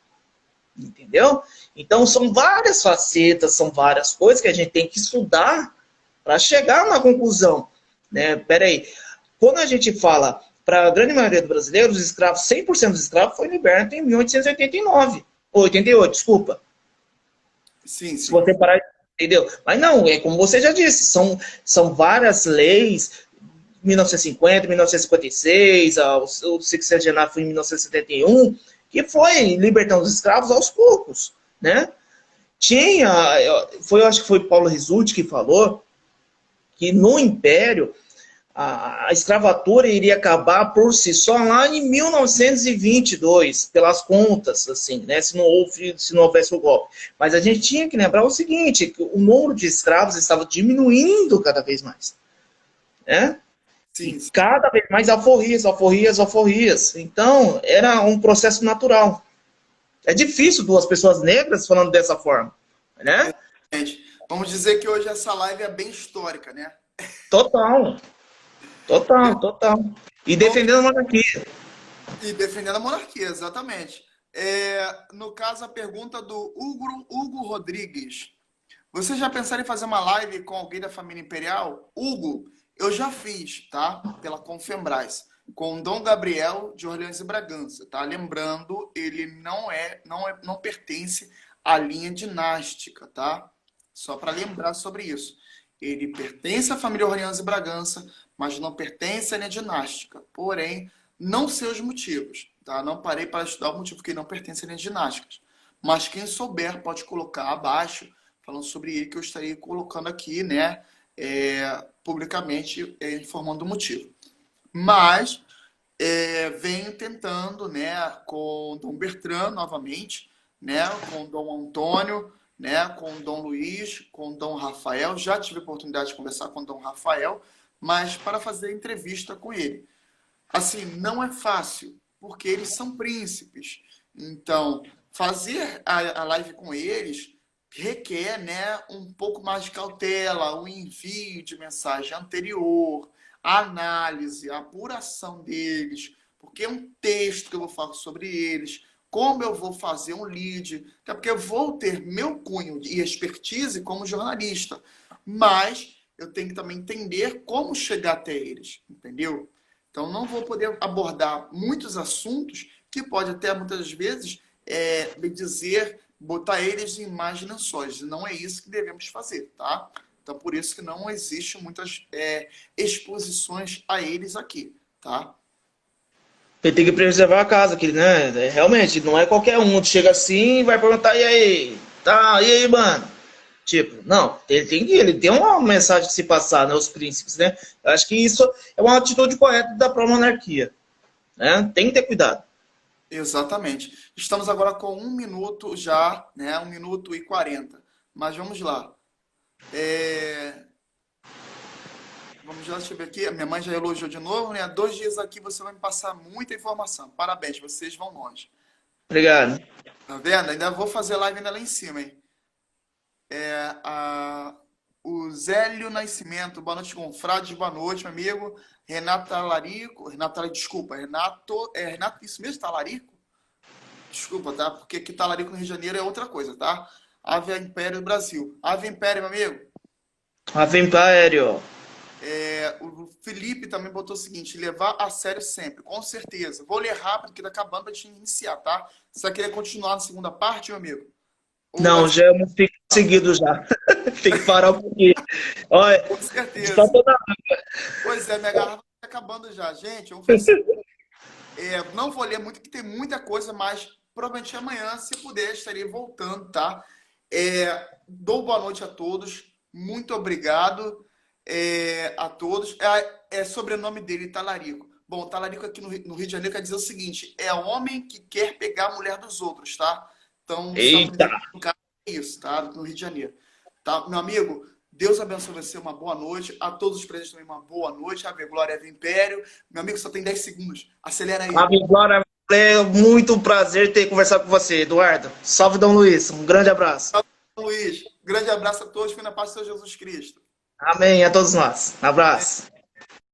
entendeu? Então, são várias facetas, são várias coisas que a gente tem que estudar para chegar na conclusão, né? Peraí, quando a gente fala para a grande maioria dos brasileiros, os escravos, 100% dos escravos foi liberto em 1889, ou 88, desculpa. Sim, Se sim. você parar, entendeu? Mas não, é como você já disse, são várias leis, 1950, 1956, o sexagenário foi em 1971, que foi libertando os escravos aos poucos, né? Eu acho que foi Paulo Risulti que falou que no Império a escravatura iria acabar por si só lá em 1922, pelas contas, assim, né? Se não houvesse o golpe. Mas a gente tinha que lembrar o seguinte, que o número de escravos estava diminuindo cada vez mais, né? E Sim, sim. cada vez mais alforrias, alforrias, alforrias. Então, era um processo natural. É difícil duas pessoas negras falando dessa forma, né? Exatamente. Vamos dizer que hoje essa live é bem histórica, né? Total, total, total. E Bom, defendendo a monarquia. e defendendo a monarquia, exatamente. No caso, a pergunta do Hugo Rodrigues. Vocês já pensaram em fazer uma live com alguém da família imperial? Hugo, eu já fiz, tá? Pela Confembras, com Dom Gabriel de Orleans e Bragança, tá? Lembrando, ele não pertence à linha dinástica, tá? Só para lembrar sobre isso. Ele pertence à família Orleans e Bragança, mas não pertence à linha dinástica. Porém, não sei os motivos, tá? Não parei para estudar o motivo que ele não pertence à linha dinástica. Mas quem souber pode colocar abaixo falando sobre ele, que eu estarei colocando aqui, né, publicamente, informando o motivo. Mas venho tentando, né, com Dom Bertrand novamente, né, com Dom Antônio, né, com Dom Luiz, com Dom Rafael. Já tive a oportunidade de conversar com Dom Rafael, mas para fazer entrevista com ele. Assim, não é fácil, porque eles são príncipes. Então, fazer a live com eles requer, né, um pouco mais de cautela, o envio de mensagem anterior, a análise, a apuração deles, porque é um texto que eu vou falar sobre eles, como eu vou fazer um lead, até porque eu vou ter meu cunho e expertise como jornalista, mas eu tenho que também entender como chegar até eles, entendeu? Então, não vou poder abordar muitos assuntos que pode até, muitas vezes, bem dizer, botar eles em mais lençóis. E não é isso que devemos fazer, tá? Então, por isso que não existe muitas exposições a eles aqui, tá? Ele tem que preservar a casa, que, né? Realmente, não é qualquer um que chega assim e vai perguntar, e aí? Tá, e aí, mano? Tipo, não, ele tem uma mensagem que se passar, né? Os príncipes, né? Eu acho que isso é uma atitude correta da própria monarquia, né? Tem que ter cuidado. Exatamente. Estamos agora com 1 minuto já, né? 1 minuto e 40. Mas vamos lá. Vamos lá, deixa eu ver aqui. A minha mãe já elogiou de novo, né? 2 dias aqui você vai me passar muita informação. Parabéns, vocês vão longe. Obrigado. Tá vendo? Ainda vou fazer live ainda lá em cima, hein? O Zélio Nascimento, boa noite, confrades, boa noite, meu amigo. Renata Larico, desculpa, Renato, isso mesmo, Talarico? Desculpa, tá? Porque aqui Talarico no Rio de Janeiro é outra coisa, tá? Ave Império do Brasil. Ave Império, meu amigo. Ave Império. O Felipe também botou o seguinte, levar a sério sempre, com certeza. Vou ler rápido, que tá acabando pra gente iniciar, tá? Você vai querer continuar na segunda parte, meu amigo? Ou Não, vai... já não fico seguido já. Tem que parar um pouquinho. Olha, Com certeza. só toda... Pois é, minha garrafa tá acabando já. Gente, vamos fazer assim. Não vou ler muito, que tem muita coisa, mas provavelmente amanhã, se puder, estarei voltando, tá? Dou boa noite a todos. Muito obrigado a todos. Sobrenome dele, Talarico. Bom, Talarico aqui no Rio de Janeiro quer dizer o seguinte, é homem que quer pegar a mulher dos outros, tá? Então, Eita! é isso, tá? No Rio de Janeiro. Tá? Meu amigo, Deus abençoe você, uma boa noite. A todos os presentes também, uma boa noite. Ave Glória, Ave Império. Meu amigo, só tem 10 segundos. Acelera aí. Ave Glória, é muito prazer ter conversado com você, Eduardo. Salve, Dom Luiz. Um grande abraço. Salve, Luiz. Grande abraço a todos. Fui na paz do Senhor Jesus Cristo. Amém a todos nós. Abraço.